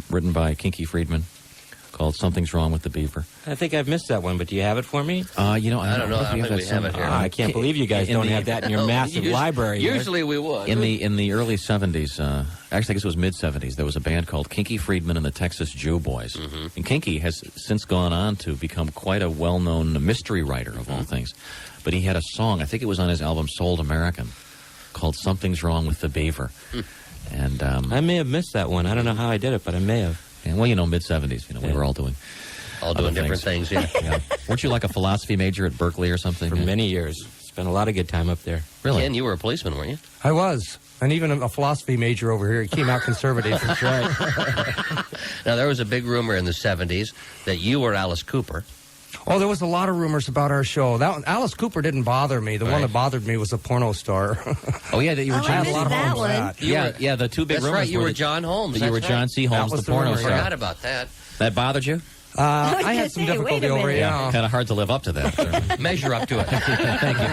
written by Kinky Friedman called Something's Wrong with the Beaver? I think I've missed that one, but do you have it for me? I don't know. I don't if think that we have it here. I can't believe you guys In don't the- have that in your massive library. Usually we would. In the early 70s, actually I guess it was mid-70s, there was a band called Kinky Friedman and the Texas Jew Boys. And Kinky has since gone on to become quite a well-known mystery writer of all things. But he had a song, I think it was on his album Sold American, called Something's Wrong with the Beaver. And I may have missed that one. I don't know how I did it, but I may have. and, well, mid-70s, we were all doing All doing other different things, yeah. yeah. Weren't you like a philosophy major at Berkeley or something? For many years. Spent a lot of good time up there. Really? Ken, you were a policeman, weren't you? I was. And even a philosophy major over here. He came out conservative. That's right. Now, there was a big rumor in the 70s that you were Alice Cooper. Oh, there was a lot of rumors about our show. Alice Cooper didn't bother me. The one that bothered me was a porno star. Oh, yeah, that you were Oh, I John. missed a lot of that rumors one. of that. Yeah, the two big That's rumors right, you were that- John Holmes. that you were That's John right. C. Holmes, That was the the porno rumor, star. Forgot about that. That bothered you? I gonna had some say, wait difficulty a over it. minute. Yeah. Kind of hard to live up to that. Sir. Measure up to it. Thank you.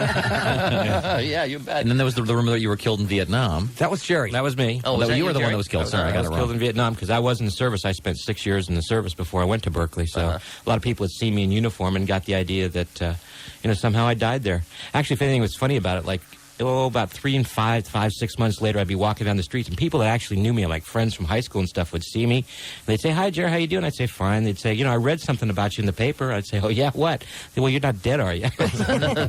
Yeah, you bet. And then there was the rumor that you were killed in Vietnam. That was Jerry. That was me. Oh, was that you were the one Jerry? that was killed. Sorry, I I got was it wrong. killed in Vietnam because I was in the service. I spent 6 years in the service before I went to Berkeley. So a lot of people had seen me in uniform and got the idea that, somehow I died there. Actually, if anything was funny about it, like about 3 and 6 months later, I'd be walking down the streets, and people that actually knew me, like friends from high school and stuff, would see me. And they'd say, "Hi, Jerry, how you doing?" I'd say, "Fine." They'd say, "I read something about you in the paper." I'd say, "Oh, yeah, what?" They'd say, "Well, you're not dead, are you?"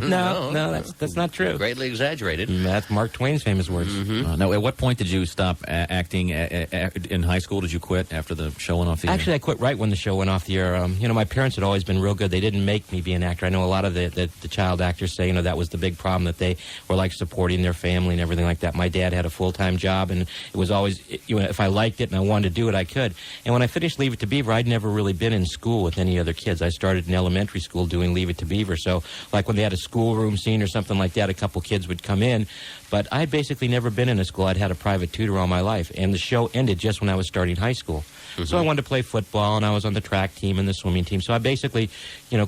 No, that's not true. Greatly exaggerated. That's Mark Twain's famous words. Now, at what point did you stop acting in high school? Did you quit after the show went off the air? Actually, I quit right when the show went off the air. My parents had always been real good. They didn't make me be an actor. I know a lot of the child actors say, that was the big problem, that they were like supporting their family and everything like that. My dad had a full-time job, and it was always, if I liked it and I wanted to do it, I could. And when I finished Leave It to Beaver, I'd never really been in school with any other kids. I started in elementary school doing Leave It to Beaver. So, like when they had a schoolroom scene or something like that, a couple kids would come in. But I'd basically never been in a school. I'd had a private tutor all my life. And the show ended just when I was starting high school. So I wanted to play football, and I was on the track team and the swimming team. So I basically,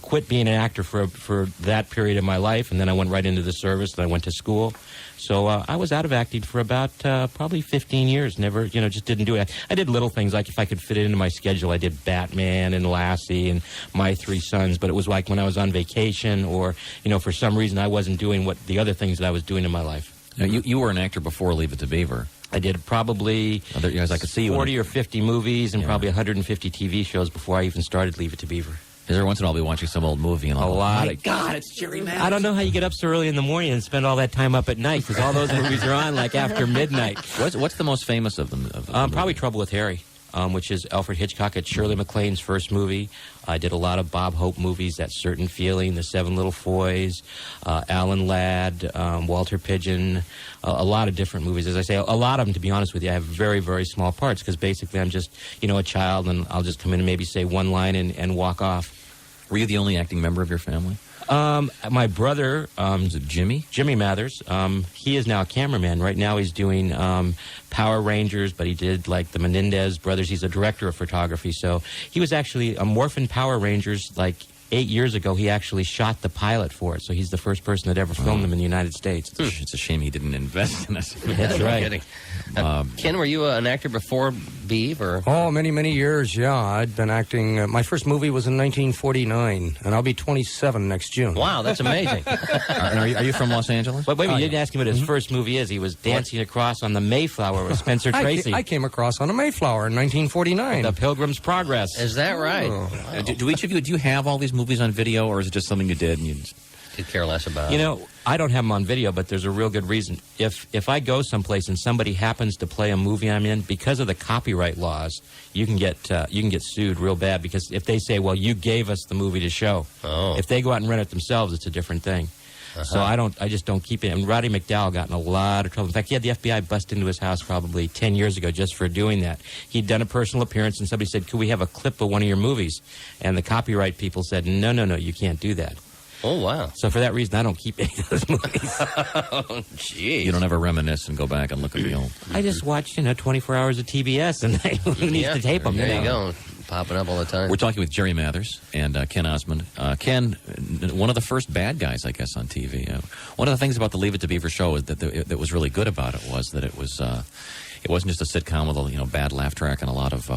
quit being an actor for that period of my life, and then I went right into the service, and I went to school. So I was out of acting for about probably 15 years. Never, just didn't do it. I did little things, like if I could fit it into my schedule, I did Batman and Lassie and My Three Sons. But it was like when I was on vacation, or, for some reason I wasn't doing what the other things that I was doing in my life. Now, you were an actor before Leave It to Beaver. I did probably I could see 40 or 50 movies and probably 150 TV shows before I even started Leave It to Beaver. Every once in a while I'll be watching some old movie and a lot. My God, it's Jerry Mathers. I don't know how you get up so early in the morning and spend all that time up at night, because all those movies are on like after midnight. What's the most famous of them? Probably Trouble with Harry, which is Alfred Hitchcock. It's Shirley MacLaine's first movie. I did a lot of Bob Hope movies, That Certain Feeling, The Seven Little Foys, Alan Ladd, Walter Pigeon, a lot of different movies. As I say, a lot of them, to be honest with you, I have very, very small parts, because basically I'm just, a child, and I'll just come in and maybe say one line and walk off. Were you the only acting member of your family? My brother, is it Jimmy? Jimmy Mathers, he is now a cameraman. Right now he's doing Power Rangers, but he did like the Menendez brothers. He's a director of photography. So he was actually morphin' Power Rangers like 8 years ago. He actually shot the pilot for it. So he's the first person that ever filmed them in the United States. It's a shame he didn't invest in it. That's right. Ken, were you an actor before Beav? Or? Oh, many, many years, yeah. I'd been acting. My first movie was in 1949, and I'll be 27 next June. Wow, that's amazing. Are you from Los Angeles? But wait a minute, you didn't ask him what his first movie is. He was dancing across on the Mayflower with Spencer Tracy. I came across on a Mayflower in 1949. The Pilgrim's Progress. Is that right? Oh. Wow. Do each of you, do you have all these movies on video, or is it just something you did and you just... Could care less about it. I don't have them on video, but there's a real good reason. If I go someplace and somebody happens to play a movie I'm in, because of the copyright laws, you can get sued real bad, because if they say, well, you gave us the movie to show. Oh. If they go out and rent it themselves, it's a different thing. So I just don't keep it. And Roddy McDowell got in a lot of trouble. In fact, he had the FBI bust into his house probably 10 years ago just for doing that. He'd done a personal appearance, and somebody said, could we have a clip of one of your movies? And the copyright people said, no, you can't do that. Oh, wow. So for that reason, I don't keep any of those movies. Oh, jeez. You don't ever reminisce and go back and look at the old... I just watch, 24 hours of TBS, and who needs to tape them? There you go. Popping up all the time. We're talking with Jerry Mathers and Ken Osmond. Ken, one of the first bad guys, I guess, on TV. One of the things about the Leave It to Beaver show is that was really good about it was that it wasn't just a sitcom with a bad laugh track and a lot of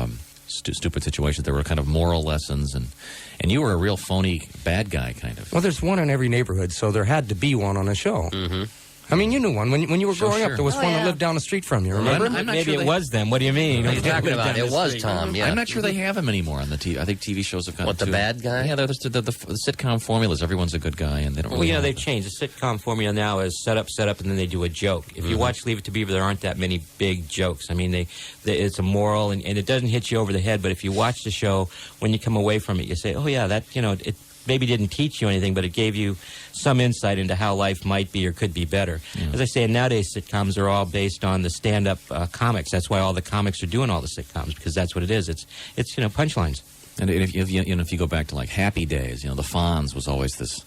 stupid situations. There were kind of moral lessons, and you were a real phony bad guy, kind of. Well, there's one in every neighborhood, so there had to be one on a show. Mm-hmm. I mean, you knew one. When you were growing up, there was one that lived down the street from you, remember? I'm not Maybe sure it was them. What do you mean? What are you talking about? It was Tom, yeah. I'm not sure they have him anymore on the TV. I think TV shows have kind of... What, the bad guy? Yeah, the sitcom formulas. Everyone's a good guy, and they don't really... Well, they've changed. The sitcom formula now is set up, and then they do a joke. If you watch Leave It to Beaver, there aren't that many big jokes. I mean, it's a moral, and it doesn't hit you over the head, but if you watch the show, when you come away from it, you say, oh, yeah, that, it maybe didn't teach you anything, but it gave you some insight into how life might be or could be better. Yeah. As I say, nowadays sitcoms are all based on the stand-up comics. That's why all the comics are doing all the sitcoms, because that's what it is. It's punchlines. And if you go back to like Happy Days, the Fonz was always this.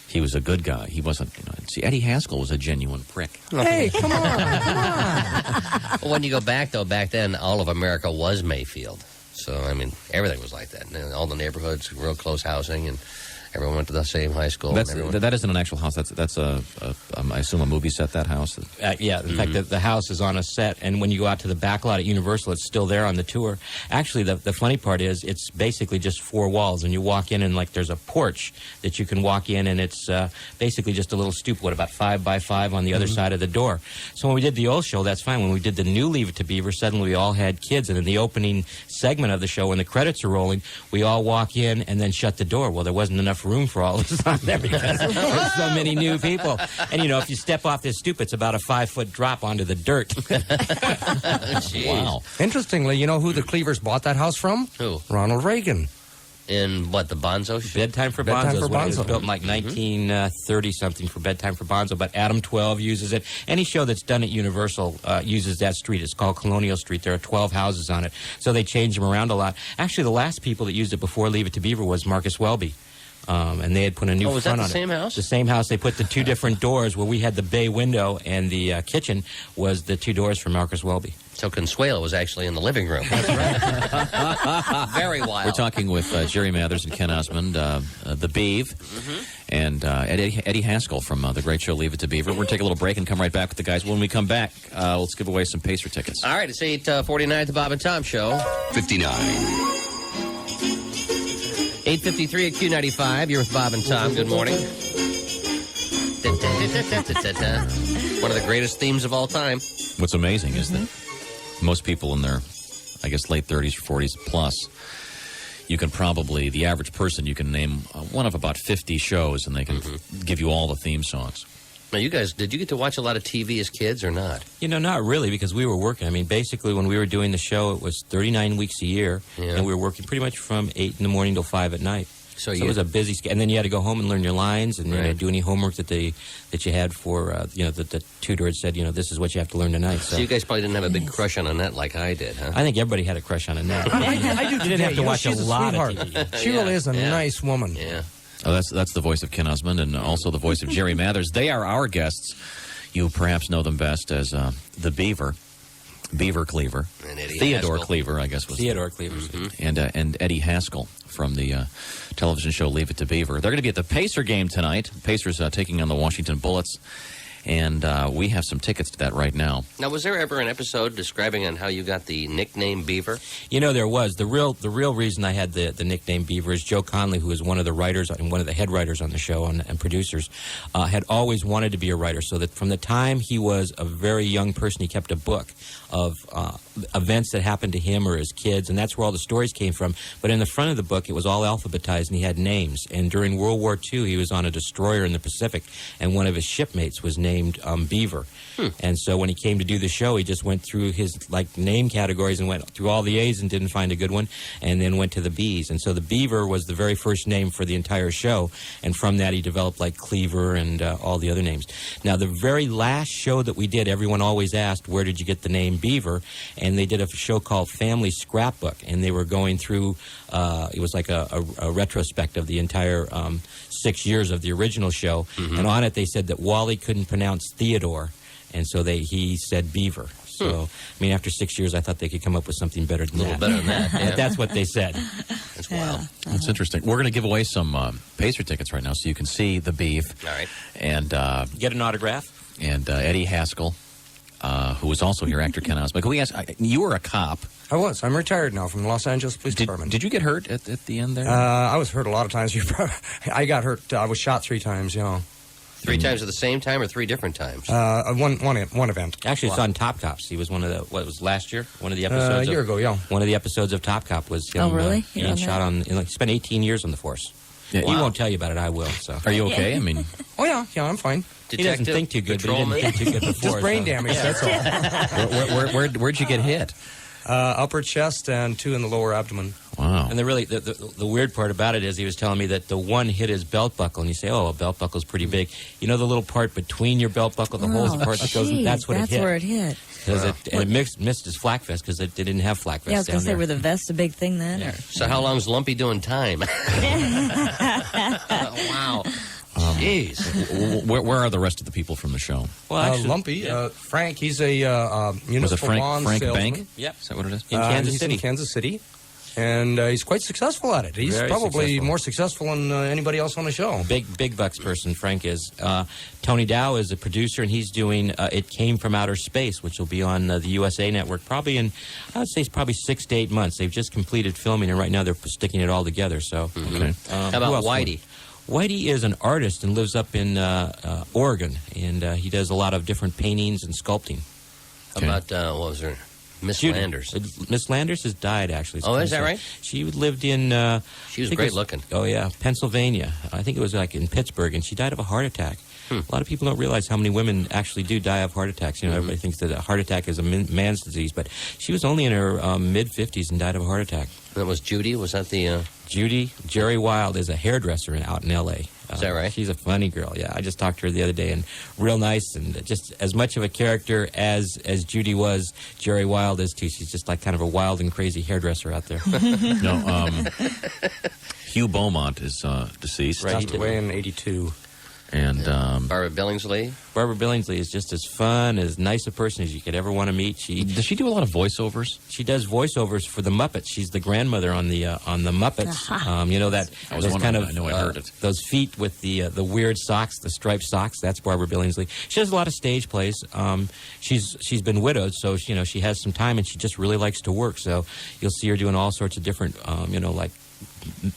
He was a good guy. He wasn't. See, Eddie Haskell was a genuine prick. Hey, come on. Well, when you go back then, all of America was Mayfield. So, I mean, everything was like that. And all the neighborhoods, real close housing, and Everyone went to the same high school. That isn't an actual house. That's I assume a movie set, that house. Yeah, in fact, the house is on a set, and when you go out to the back lot at Universal, it's still there on the tour. Actually, the funny part is it's basically just 4 walls, and you walk in, and like there's a porch that you can walk in, and it's basically just a little stoop, about 5 by 5 on the other side of the door. So when we did the old show, that's fine. When we did the new Leave It to Beaver, suddenly we all had kids, and in the opening segment of the show, when the credits are rolling, we all walk in and then shut the door. Well, there wasn't enough room for all of us on there because there's so many new people. And, if you step off this stoop, it's about a 5-foot drop onto the dirt. Wow. Interestingly, you know who the Cleavers bought that house from? Who? Ronald Reagan. In what, the Bonzo show? Bedtime for Bonzo is what it was built in like 1930-something for Bedtime for Bonzo, but Adam 12 uses it. Any show that's done at Universal uses that street. It's called Colonial Street. There are 12 houses on it, so they change them around a lot. Actually, the last people that used it before Leave It to Beaver was Marcus Welby. And they had put a new front on it. Was that the same house? The same house. They put the 2 different doors where we had the bay window and the kitchen was the 2 doors for Marcus Welby. So Consuelo was actually in the living room. That's right. Very wild. We're talking with Jerry Mathers and Ken Osmond, the Beav, and Eddie Haskell from the great show Leave It to Beaver. We're going to take a little break and come right back with the guys. When we come back, let's give away some Pacer tickets. All right, it's 8:49 at the Bob and Tom Show. 59. 8:53 at Q95. You're with Bob and Tom. Good morning. One of the greatest themes of all time. What's amazing is that most people in their, I guess, late 30s or 40s plus, you can probably, the average person, you can name one of about 50 shows, and they can give you all the theme songs. Now, you guys, did you get to watch a lot of TV as kids or not? Not really, because we were working. I mean, basically, when we were doing the show, it was 39 weeks a year, and we were working pretty much from 8 in the morning till 5 at night. So it was a busy schedule. And then you had to go home and learn your lines and do any homework that you had for, that the tutor had said, this is what you have to learn tonight. So you guys probably didn't have a big crush on Annette like I did, huh? I think everybody had a crush on Annette. I do. You didn't have to watch a lot of TV. She really is a nice woman. Yeah. Oh, that's the voice of Ken Osmond and also the voice of Jerry Mathers. They are our guests. You perhaps know them best as the Beaver Cleaver, and Eddie Theodore Haskell. Cleaver, I guess was Theodore Cleaver, and Eddie Haskell from the television show Leave It to Beaver. They're going to be at the Pacer game tonight. Pacers taking on the Washington Bullets, and we have some tickets to that right now. Now, was there ever an episode describing on how you got the nickname Beaver? There was. The real reason I had the nickname Beaver is Joe Conley, who is one of the writers and one of the head writers on the show and producers, had always wanted to be a writer, so that from the time he was a very young person, he kept a book of events that happened to him or his kids, and that's where all the stories came from. But in the front of the book, it was all alphabetized, and he had names. And during World War II, he was on a destroyer in the Pacific, and one of his shipmates was named Beaver. And so when he came to do the show, he just went through his name categories and went through all the A's and didn't find a good one, and then went to the B's. And so the Beaver was the very first name for the entire show, and from that he developed Cleaver and all the other names. Now, the very last show that we did, everyone always asked, where did you get the name Beaver? And they did a show called Family Scrapbook, and they were going through, it was like a retrospect of the entire 6 years of the original show, and on it they said that Wally couldn't pronounce Theodore, and so he said Beaver. So, I mean, after 6 years, I thought they could come up with something better than that. A little better than that, yeah. That's what they said. That's wild. That's interesting. We're going to give away some Pacer tickets right now, so you can see the Beef. All right. And get an autograph. And Eddie Haskell, who was also here, actor Ken Osmond. Can we ask? You were a cop. I was. I'm retired now from the Los Angeles Police Department. Did you get hurt at the end there? I was hurt a lot of times. I got hurt. I was shot 3 times. 3 times at the same time or 3 different times? One event. Actually, it's on Top Cops. He was one of the, what was last year? One of the episodes? A year ago, yeah. One of the episodes of Top Cop was him. Oh, really? Being shot on, he spent 18 years on the force. Yeah, He won't tell you about it. I will. So. Are you okay? I mean, oh yeah, I'm fine. He doesn't think too good, but he didn't think too good before. Just brain damage. That's all. where'd you get hit? Upper chest and 2 in the lower abdomen. Wow. And the weird part about it is he was telling me that the one hit his belt buckle, and you say, oh, a belt buckle's pretty big. You know the little part between your belt buckle, the holes part that goes in, that's what it hit. That's where it hit. And it missed his flak vest because they didn't have flak vests. Yeah, I was going to say, down were the vests a big thing then? Yeah. So how long's Lumpy doing time? Wow. Jeez. Where are the rest of the people from the show? Well, actually, Lumpy, Frank, he's a municipal Was it bond Frank salesman. Bank? Yep. Is that what it is? In Kansas he's City. in Kansas City. And he's quite successful at it. He's Very probably successful. more successful than anybody else on the show. Big bucks person, Frank is. Tony Dow is a producer, and he's doing It Came From Outer Space, which will be on the USA Network probably in, I would say, it's probably 6 to 8 months. They've just completed filming, and right now they're sticking it all together. So, How about Whitey? Whitey is an artist and lives up in Oregon, and he does a lot of different paintings and sculpting. How about, what was her? Miss Judy. Landers. Miss Landers has died, actually. Oh, is that right? She lived in... She was I think great it looking. Oh, yeah, Pennsylvania. I think it was like in Pittsburgh, and she died of a heart attack. A lot of people don't realize how many women actually do die of heart attacks. You know, everybody thinks that a heart attack is a man's disease, but she was only in her mid-50s and died of a heart attack. That was Judy? Was that the... Judy Jerry Wild is a hairdresser out in L.A. Is that right? She's a funny girl, yeah. I just talked to her the other day, and real nice, and just as much of a character as Judy was, Jerry Wild is too. She's just like kind of a wild and crazy hairdresser out there. No, Hugh Beaumont is deceased. Right. Passed away in 82. And Barbara Billingsley? Barbara Billingsley is just as fun, as nice a person as you could ever want to meet. does she do a lot of voiceovers? She does voiceovers for the Muppets. She's the grandmother on the Muppets. You know that I was those wondering, kind of I know I heard it. those feet with the weird socks, the striped socks. That's Barbara Billingsley. She does a lot of stage plays. She's been widowed, so she has some time, and she just really likes to work. So you'll see her doing all sorts of different like.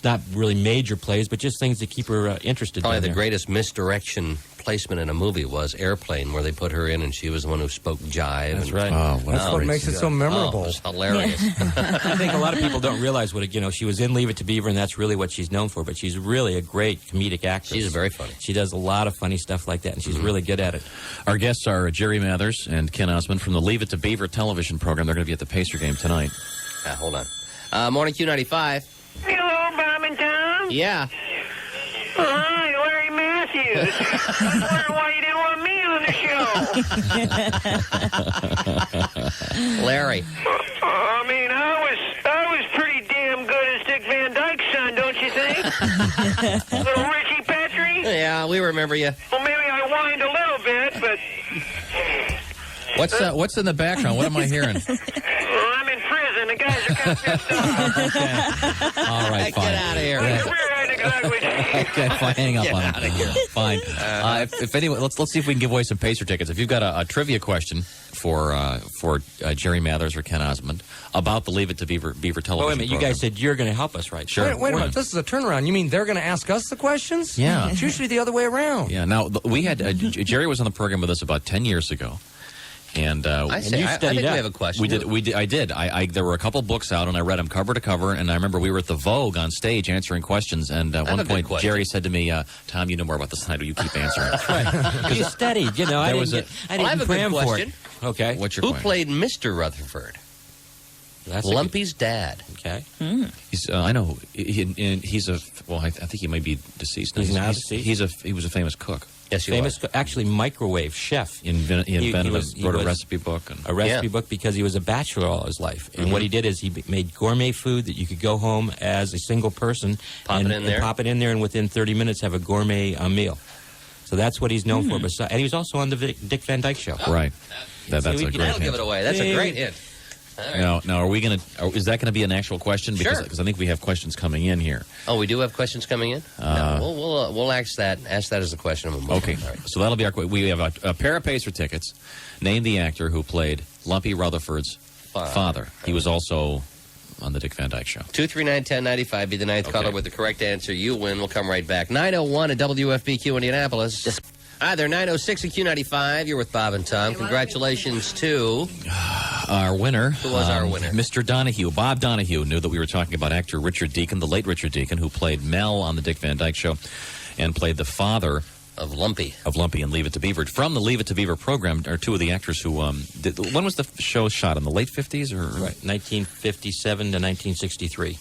Not really major plays, but just things that keep her interested. Probably down the there. greatest misdirection placement in a movie was Airplane, where they put her in and she was the one who spoke jive. That's right. Oh, That's what makes it so memorable. Oh, it was hilarious. I think a lot of people don't realize what she was in Leave It to Beaver, and that's really what she's known for. But she's really a great comedic actress. She's very funny. She does a lot of funny stuff like that, and she's really good at it. Our guests are Jerry Mathers and Ken Osmond from the Leave It to Beaver television program. They're going to be at the Pacer game tonight. Hold on. Morning Q95. Hello, Bob and Tom. Yeah. Hi, Larry Matthews. I wonder why you didn't want me on the show. Larry. I mean, I was pretty damn good as Dick Van Dyke's son, don't you think? Little Richie Petrie. Yeah, we remember you. Well, maybe I whined a little bit, but What's in the background? What am I hearing? I'm in prison. The guys are kind of pissed off. All right, fine. Get out of here. We're right exactly. Okay, fine. Hang up Get on out it. of here. Fine. If anyone, let's see if we can give away some Pacer tickets. If you've got a trivia question for Jerry Mathers or Ken Osmond about the Leave It to Beaver television Oh, wait a minute. You program. guys said you're going to help us, right? Sure. Wait a minute. This is a turnaround. You mean they're going to ask us the questions? Yeah. It's usually the other way around. Yeah. Now we had Jerry was on the program with us about 10 years ago, and I think studied we up. have a question. we did. I did. There were a couple books out, and I read them cover to cover. And I remember we were at the Vogue on stage answering questions. And at have a one good point, question. Jerry said to me, "Tom, you know more about this than I do. You keep answering." You studied. I There was didn't Well, I have a good cram for question. it. Okay. What's your Who question? played Mr. Rutherford? That's Lumpy's dad. Okay. He's, I know. He's a. Well, I think he might be deceased. He's now deceased? He was a famous cook. Yes, he Famous, was. actually, microwave chef. He invented wrote a was recipe book. And, a recipe Yeah. book because he was a bachelor all his life. And what he did is he made gourmet food that you could go home as a single person Pop it in there. and pop it in there, and within 30 minutes have a gourmet meal. So that's what he's known for. And he was also on the Dick Van Dyke Show. right. That's a we great can- That'll give hint. it away. That's a great hint. Now, are we going to? Is that going to be an actual question? Sure. Because I think we have questions coming in here. Oh, we do have questions coming in? No, we'll ask that as a question. When we Okay, All right. so that'll be our. We have a pair of Pacer tickets. Name the actor who played Lumpy Rutherford's father. He was also on the Dick Van Dyke Show. 239-1095. Be the ninth caller with the correct answer. You win. We'll come right back. 901 at WFBQ Indianapolis. Hi there, 906 at Q95. You're with Bob and Tom. Congratulations to Our winner. Who was our winner? Mr. Donahue. Bob Donahue knew that we were talking about actor Richard Deacon, the late Richard Deacon, who played Mel on the Dick Van Dyke Show and played the father of Lumpy. Of Lumpy and Leave It to Beaver. From the Leave It to Beaver program are two of the actors who did. When was the show shot? In the late 50s? Or Right, 1957 to 1963.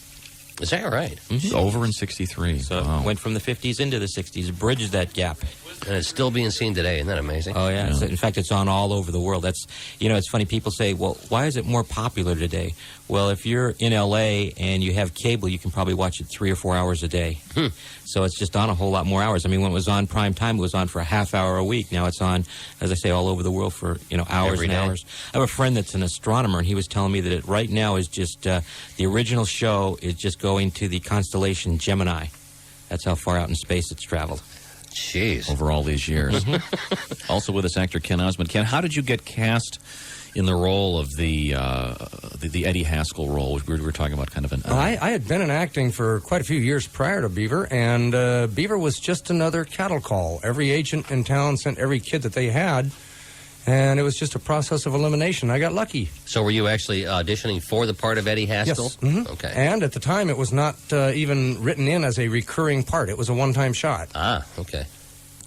Is that right? It's over in 63. So Wow. went from the 50s into the 60s, bridged that gap. And it's still being seen today. Isn't that amazing? Oh, yeah. In fact, it's on all over the world. That's, it's funny. People say, well, why is it more popular today? Well, if you're in L.A. and you have cable, you can probably watch it 3 or 4 hours a day. So it's just on a whole lot more hours. I mean, when it was on prime time, it was on for a half hour a week. Now it's on, as I say, all over the world for, hours Every and day. hours. I have a friend that's an astronomer, and he was telling me that it right now is just, the original show is just going to the constellation Gemini. That's how far out in space it's traveled. Jeez. Over all these years. Also with us, actor Ken Osmond. Ken, how did you get cast in the role of the Eddie Haskell role, which we were talking about, kind of an... Well, I had been in acting for quite a few years prior to Beaver, and Beaver was just another cattle call. Every agent in town sent every kid that they had, and it was just a process of elimination. I got lucky. So were you actually auditioning for the part of Eddie Haskell? Yes. Mm-hmm. Okay. And at the time, it was not even written in as a recurring part. It was a one-time shot. Ah, okay.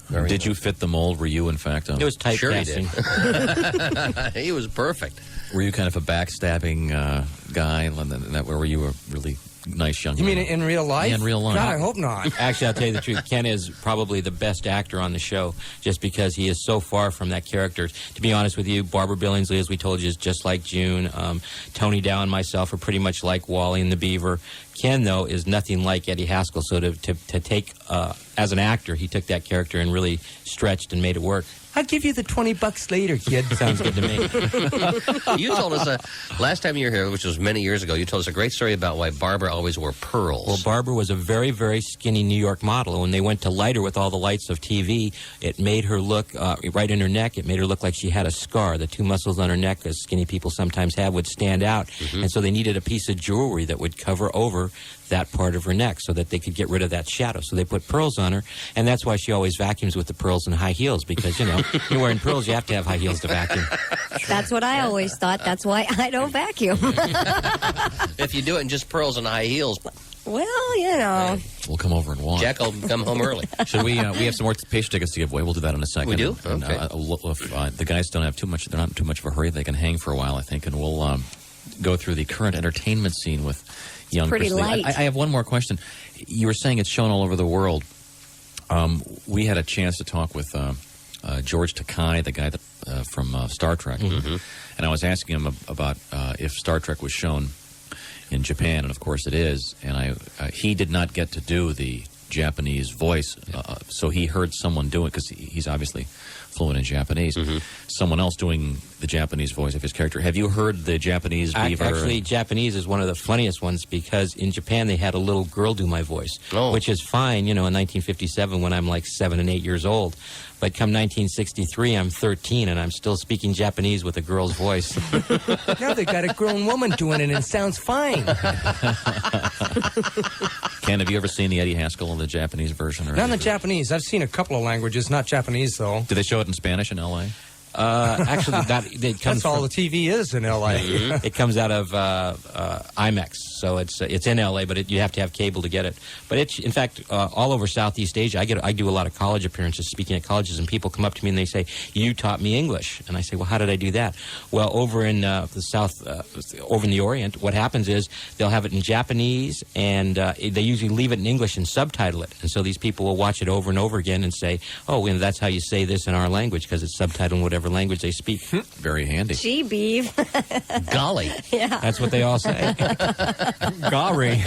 Did you fit the mold? Were you, in fact... It was typecasting. Sure he did. He was perfect. Were you kind of a backstabbing guy? And that where you were really nice young You man? mean in real life? Yeah, in real life. God, I hope not. Actually, I'll tell you the truth. Ken is probably the best actor on the show just because he is so far from that character. To be honest with you, Barbara Billingsley, as we told you, is just like June. Tony Dow and myself are pretty much like Wally and the Beaver. Ken, though, is nothing like Eddie Haskell. So to take, as an actor, he took that character and really stretched and made it work. I'll give you the $20 later, kid. Sounds good to me. You told us last time you were here, which was many years ago, you told us a great story about why Barbara always wore pearls. Well, Barbara was a very, very skinny New York model. And when they went to light her with all the lights of TV, it made her look, right in her neck, it made her look like she had a scar. The two muscles on her neck, as skinny people sometimes have, would stand out. Mm-hmm. And so they needed a piece of jewelry that would cover over that part of her neck so that they could get rid of that shadow. So they put pearls on her, and that's why she always vacuums with the pearls and high heels, because, you're wearing pearls, you have to have high heels to vacuum. That's what I always thought. That's why I don't vacuum. If you do it in just pearls and high heels, well, We'll come over and watch. Jack will come home early. Should we? We have some more patient tickets to give away. We'll do that in a second. We do? And, Okay. If the guys don't have too much, they're not in too much of a hurry. They can hang for a while, I think, and we'll go through the current entertainment scene with young pretty Chris Lee. light. I have one more question. You were saying it's shown all over the world. We had a chance to talk with George Takei, the guy that, from Star Trek, and I was asking him about if Star Trek was shown in Japan, and of course it is. And he did not get to do the Japanese voice, so he heard someone do it because he's obviously fluent in Japanese. Someone else doing the Japanese voice of his character. Have you heard the Japanese Beaver? Actually, Japanese is one of the funniest ones because in Japan they had a little girl do my voice, which is fine, in 1957 when I'm like 7 and 8 years old. But come 1963, I'm 13 and I'm still speaking Japanese with a girl's voice. Now they got a grown woman doing it and it sounds fine. Ken, have you ever seen the Eddie Haskell in the Japanese version? Or Not in the Japanese. I've seen a couple of languages, not Japanese, though. Do they show it in Spanish in L.A.? Actually, it comes That's all the TV is in L.A. It comes out of IMAX, so it's in L.A., but you have to have cable to get it. But it's, in fact, all over Southeast Asia. I do a lot of college appearances, speaking at colleges, and people come up to me and they say, "You taught me English," and I say, "Well, how did I do that?" Well, over in the South, over in the Orient, what happens is they'll have it in Japanese, and they usually leave it in English and subtitle it, and so these people will watch it over and over again and say, "Oh, that's how you say this in our language because it's subtitled in whatever language they speak." Very handy. Gee, Beeve. Golly. Yeah. That's what they all say. Gary.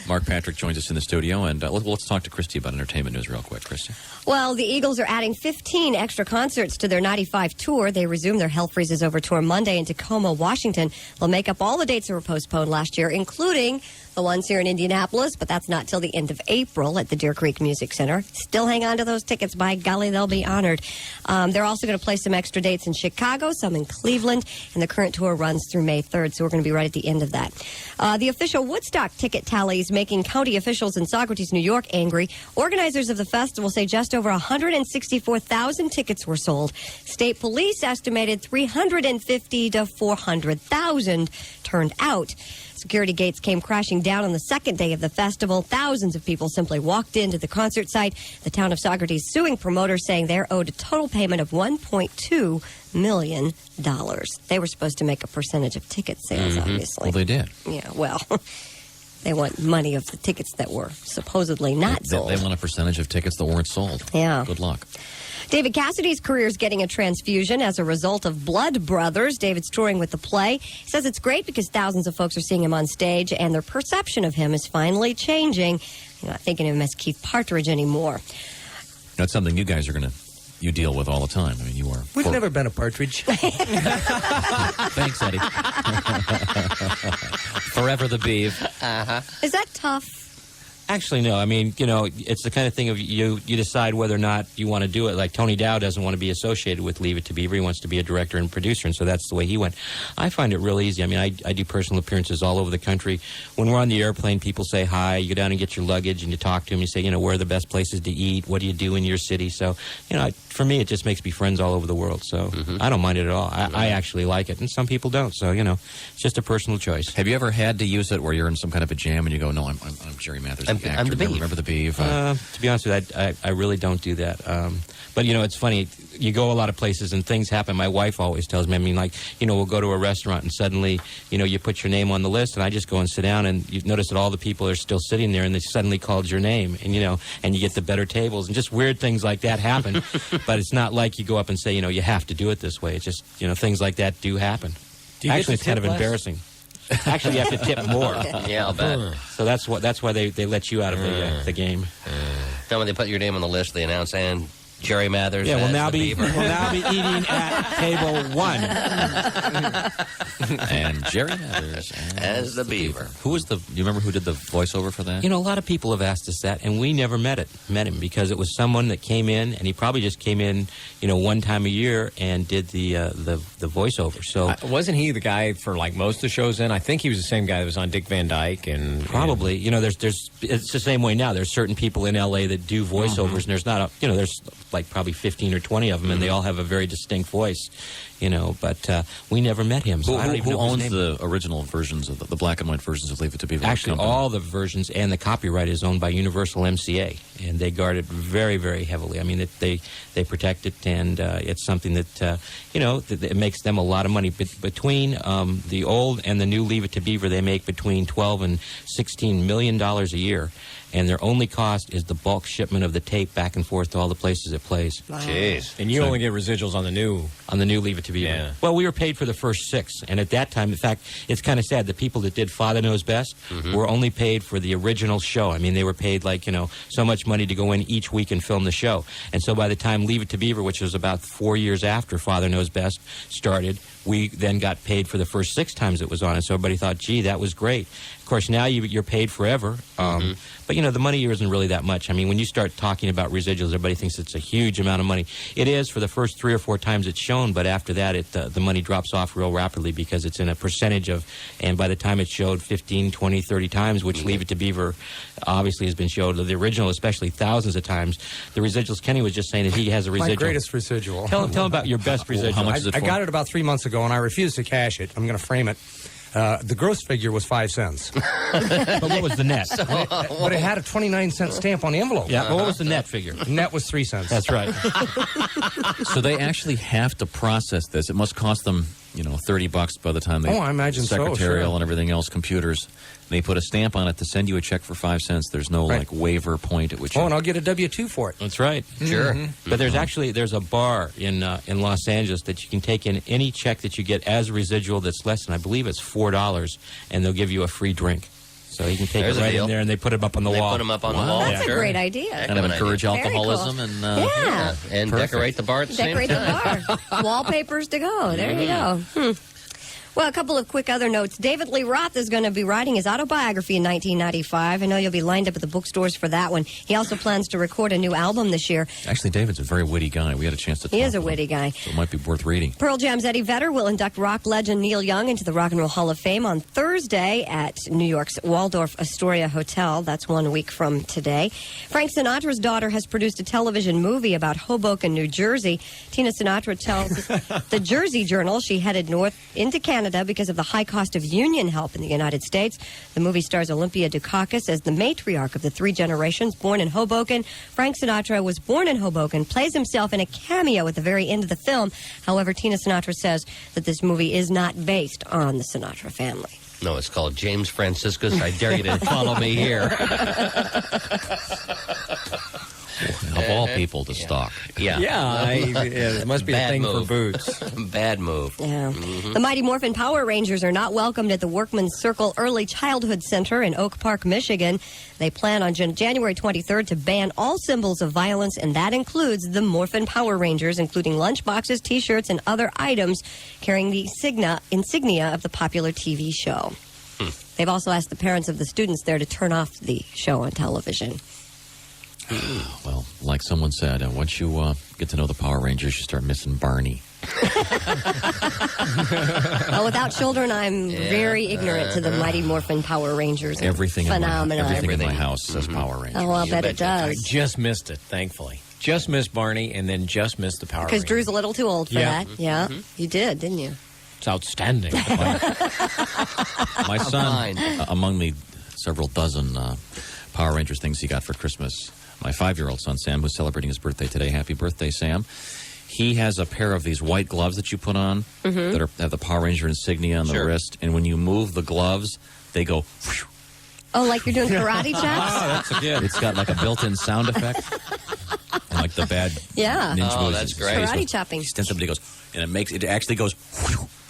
Mark Patrick joins us in the studio, and let's talk to Christy about entertainment news real quick. Christy. Well, the Eagles are adding 15 extra concerts to their 95 tour. They resume their Hell Freezes Over tour Monday in Tacoma, Washington. They'll make up all the dates that were postponed last year, including the ones here in Indianapolis, but that's not till the end of April at the Deer Creek Music Center. Still hang on to those tickets. By golly, they'll be honored. They're also going to play some extra dates in Chicago, some in Cleveland, and the current tour runs through May 3rd, so we're going to be right at the end of that. The official Woodstock ticket tally is making county officials in Saugerties, New York, angry. Organizers of the festival say just over 164,000 tickets were sold. State police estimated 350 to 400,000 turned out. Security gates came crashing down on the second day of the festival. Thousands of people simply walked into the concert site. The town of Saugerties suing promoters, saying they're owed a total payment of $1.2 million. They were supposed to make a percentage of ticket sales, obviously. Well, they did. Yeah, well, They want money of the tickets that were supposedly not sold. They want a percentage of tickets that weren't sold. Yeah. Good luck. David Cassidy's career is getting a transfusion as a result of Blood Brothers. David's touring with the play. He says it's great because thousands of folks are seeing him on stage, and their perception of him is finally changing. You're not thinking of him as Keith Partridge anymore. That's something you guys are going to... You deal with all the time. I mean, you are... We've never been a partridge. Thanks, Eddie. Forever the beef. Is that tough? Actually, no. I mean, it's the kind of thing of you decide whether or not you want to do it. Like Tony Dow doesn't want to be associated with Leave It to Beaver. He wants to be a director and producer, and so that's the way he went. I find it real easy. I mean, I do personal appearances all over the country. When we're on the airplane, people say hi. You go down and get your luggage, and you talk to them. You say, where are the best places to eat? What do you do in your city? So, for me, it just makes me friends all over the world. So I don't mind it at all. I actually like it, and some people don't. So, it's just a personal choice. Have you ever had to use it where you're in some kind of a jam and you go, no, I'm Jerry Mathers, the actor. I'm the beef. Remember the beef? To be honest with you, I really don't do that. But, it's funny. You go a lot of places and things happen. My wife always tells me, we'll go to a restaurant and suddenly, you put your name on the list and I just go and sit down and you notice that all the people are still sitting there and they suddenly called your name and, and you get the better tables and just weird things like that happen. But it's not like you go up and say, you have to do it this way. It's just, things like that do happen. Actually, it's kind of embarrassing. Actually, you have to tip more. Yeah, I'll bet. So that's why they let you out of the game. Then when they put your name on the list, they announce, and Jerry Mathers. Yeah, we'll now be eating at table 1. And Jerry Mathers as the beaver. Who was you remember who did the voiceover for that? A lot of people have asked us that, and we never met him because it was someone that came in, and he probably just came in, one time a year and did the voiceover. So wasn't he the guy for like most of the shows? I think he was the same guy that was on Dick Van Dyke and probably. There's it's the same way now. There's certain people in L.A. that do voiceovers, and there's not there's like probably 15 or 20 of them, and they all have a very distinct voice, but we never met him. So I don't even know who his owns name. the original versions of the black and white versions of Leave It to Beaver? Actually, all the versions and the copyright is owned by Universal MCA, and they guard it very, very heavily. I mean, they protect it, and it's something that, it makes them a lot of money. But between the old and the new Leave It to Beaver, they make between $12 and $16 million a year. And their only cost is the bulk shipment of the tape back and forth to all the places it plays. Wow. Jeez. And you only get residuals on the new Leave It to Beaver. Yeah. Well, we were paid for the first 6, and at that time, in fact, it's kind of sad. The people that did Father Knows Best were only paid for the original show. I mean, they were paid so much money to go in each week and film the show. And so by the time Leave It to Beaver, which was about 4 years after Father Knows Best started, we then got paid for the first 6 times it was on, and so everybody thought, gee, that was great. Of course, now you're paid forever. But, the money here isn't really that much. I mean, when you start talking about residuals, everybody thinks it's a huge amount of money. It is for the first 3 or 4 times it's shown, but after that, the money drops off real rapidly because it's in a percentage of, and by the time it's showed 15, 20, 30 times, which Leave It to Beaver obviously has been showed, the original especially thousands of times, the residuals, Kenny was just saying that he has a residual. My greatest residual. Tell him about your best residual. How much is it for? I got it about 3 months ago, and I refused to cash it. I'm going to frame it. The gross figure was 5 cents. But what was the net? But it had a 29-cent stamp on the envelope. Yeah, but what was the net figure? The net was 3 cents. That's right. So they actually have to process this. It must cost them, $30 by the time they... Oh, I imagine so, secretarial sure. and everything else, computers. They put a stamp on it to send you a check for 5 cents. There's no, waiver point at which... Oh, and I'll get a W-2 for it. That's right. Sure. But there's a bar in Los Angeles that you can take in any check that you get as a residual that's less than, I believe it's $4, and they'll give you a free drink. So you can take There's it a right deal. in there, and they put it up on the wall. They put them up on the wall. That's sure. a great idea. Kind of encourage Very alcoholism cool. and... Yeah. And decorate the bar at the Decorate same time. the bar. Wallpapers to go. There you go. Well, a couple of quick other notes. David Lee Roth is going to be writing his autobiography in 1995. I know you'll be lined up at the bookstores for that one. He also plans to record a new album this year. Actually, David's a very witty guy. We had a chance to talk He is a to him, witty guy. so it might be worth reading. Pearl Jam's Eddie Vedder will induct rock legend Neil Young into the Rock and Roll Hall of Fame on Thursday at New York's Waldorf Astoria Hotel. That's 1 week from today. Frank Sinatra's daughter has produced a television movie about Hoboken, New Jersey. Tina Sinatra tells the Jersey Journal she headed north into Canada because of the high cost of union help in the United States. The movie stars Olympia Dukakis as the matriarch of the 3 generations born in Hoboken. Frank Sinatra was born in Hoboken, plays himself in a cameo at the very end of the film. However, Tina Sinatra says that this movie is not based on the Sinatra family. No, it's called James Franciscus. I dare you to follow me here. Of all people to stalk. Yeah. It must be a Bad thing move. for boots. Bad move. Yeah. The Mighty Morphin Power Rangers are not welcomed at the Workman's Circle Early Childhood Center in Oak Park, Michigan. They plan on January 23rd to ban all symbols of violence, and that includes the Morphin Power Rangers, including lunchboxes, T-shirts, and other items carrying the insignia of the popular TV show. They've also asked the parents of the students there to turn off the show on television. Well, like someone said, once you get to know the Power Rangers, you start missing Barney. Well, without children, I'm very ignorant to the Mighty Morphin Power Rangers. Everything phenomenon. in my house says Power Rangers. Oh, I'll bet it I does. just missed it, thankfully. Just missed Barney and then just missed the Power Because Rangers. Drew's a little too old for Yeah. that. Yeah, you did, didn't you? It's outstanding. My son, fine. among the several dozen Power Rangers things he got for Christmas, my 5-year-old son, Sam, who's celebrating his birthday today. Happy birthday, Sam. He has a pair of these white gloves that you put on that have the Power Ranger insignia on the wrist, and when you move the gloves, they go... whoosh. Oh, like you're doing karate chops? That's a gift. It's got like a built-in sound effect. And like the bad Yeah. ninja Oh, moves. that's His great. face Karate goes- chopping. Then somebody goes, and it actually goes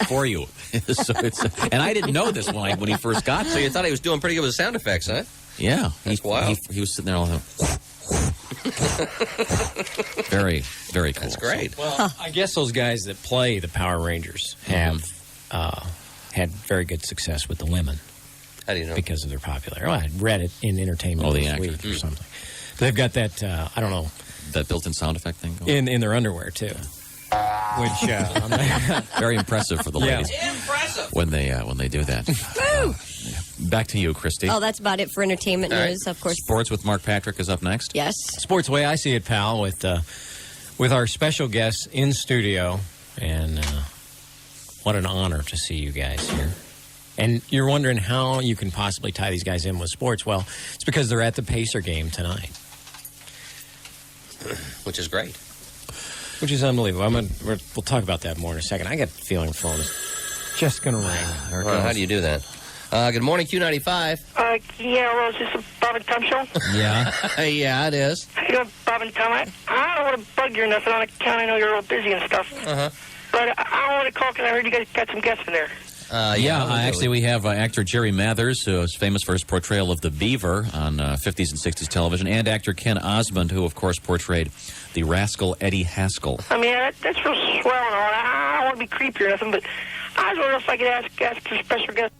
for you. So and I didn't know this when he first got So there. you thought he was doing pretty good with sound effects, huh? Yeah. That's wild. He was sitting there all the very, very cool. That's great. Well, I guess those guys that play the Power Rangers have had very good success with the lemon How do you know? because of their popularity. Well, I read it in Entertainment Oh, the This actor. Week or something. But they've got that, I don't know, That built-in sound effect thing going. in their underwear, too. Which, Very impressive for the Yeah. ladies when they do that. Back to you, Christy. Oh, that's about it for entertainment All right. news, of course. Sports with Mark Patrick is up next. Yes. Sports way I see it, pal, with our special guests in studio, and what an honor to see you guys here. And you're wondering how you can possibly tie these guys in with sports. Well, it's because they're at the Pacer game tonight, Which is great. which is unbelievable. We'll talk about that more in a second. I got the feeling the phone is just going to ring. There it Well, goes. how do you do that? Good morning, Q95. Yeah, well, is this a Bob and Tom show? Yeah. Yeah, it is. How you doing, Bob and Tom? I don't want to bug you or nothing on account. I know you're real busy and stuff. But I want to call because I heard you guys got some guests in there. Actually, we have actor Jerry Mathers, who is famous for his portrayal of the Beaver on 50s and 60s television, and actor Ken Osmond, who, of course, portrayed the rascal Eddie Haskell. I mean, that's real swell and all. I don't want to be creepy or nothing, but I was wondering if I could ask your special guest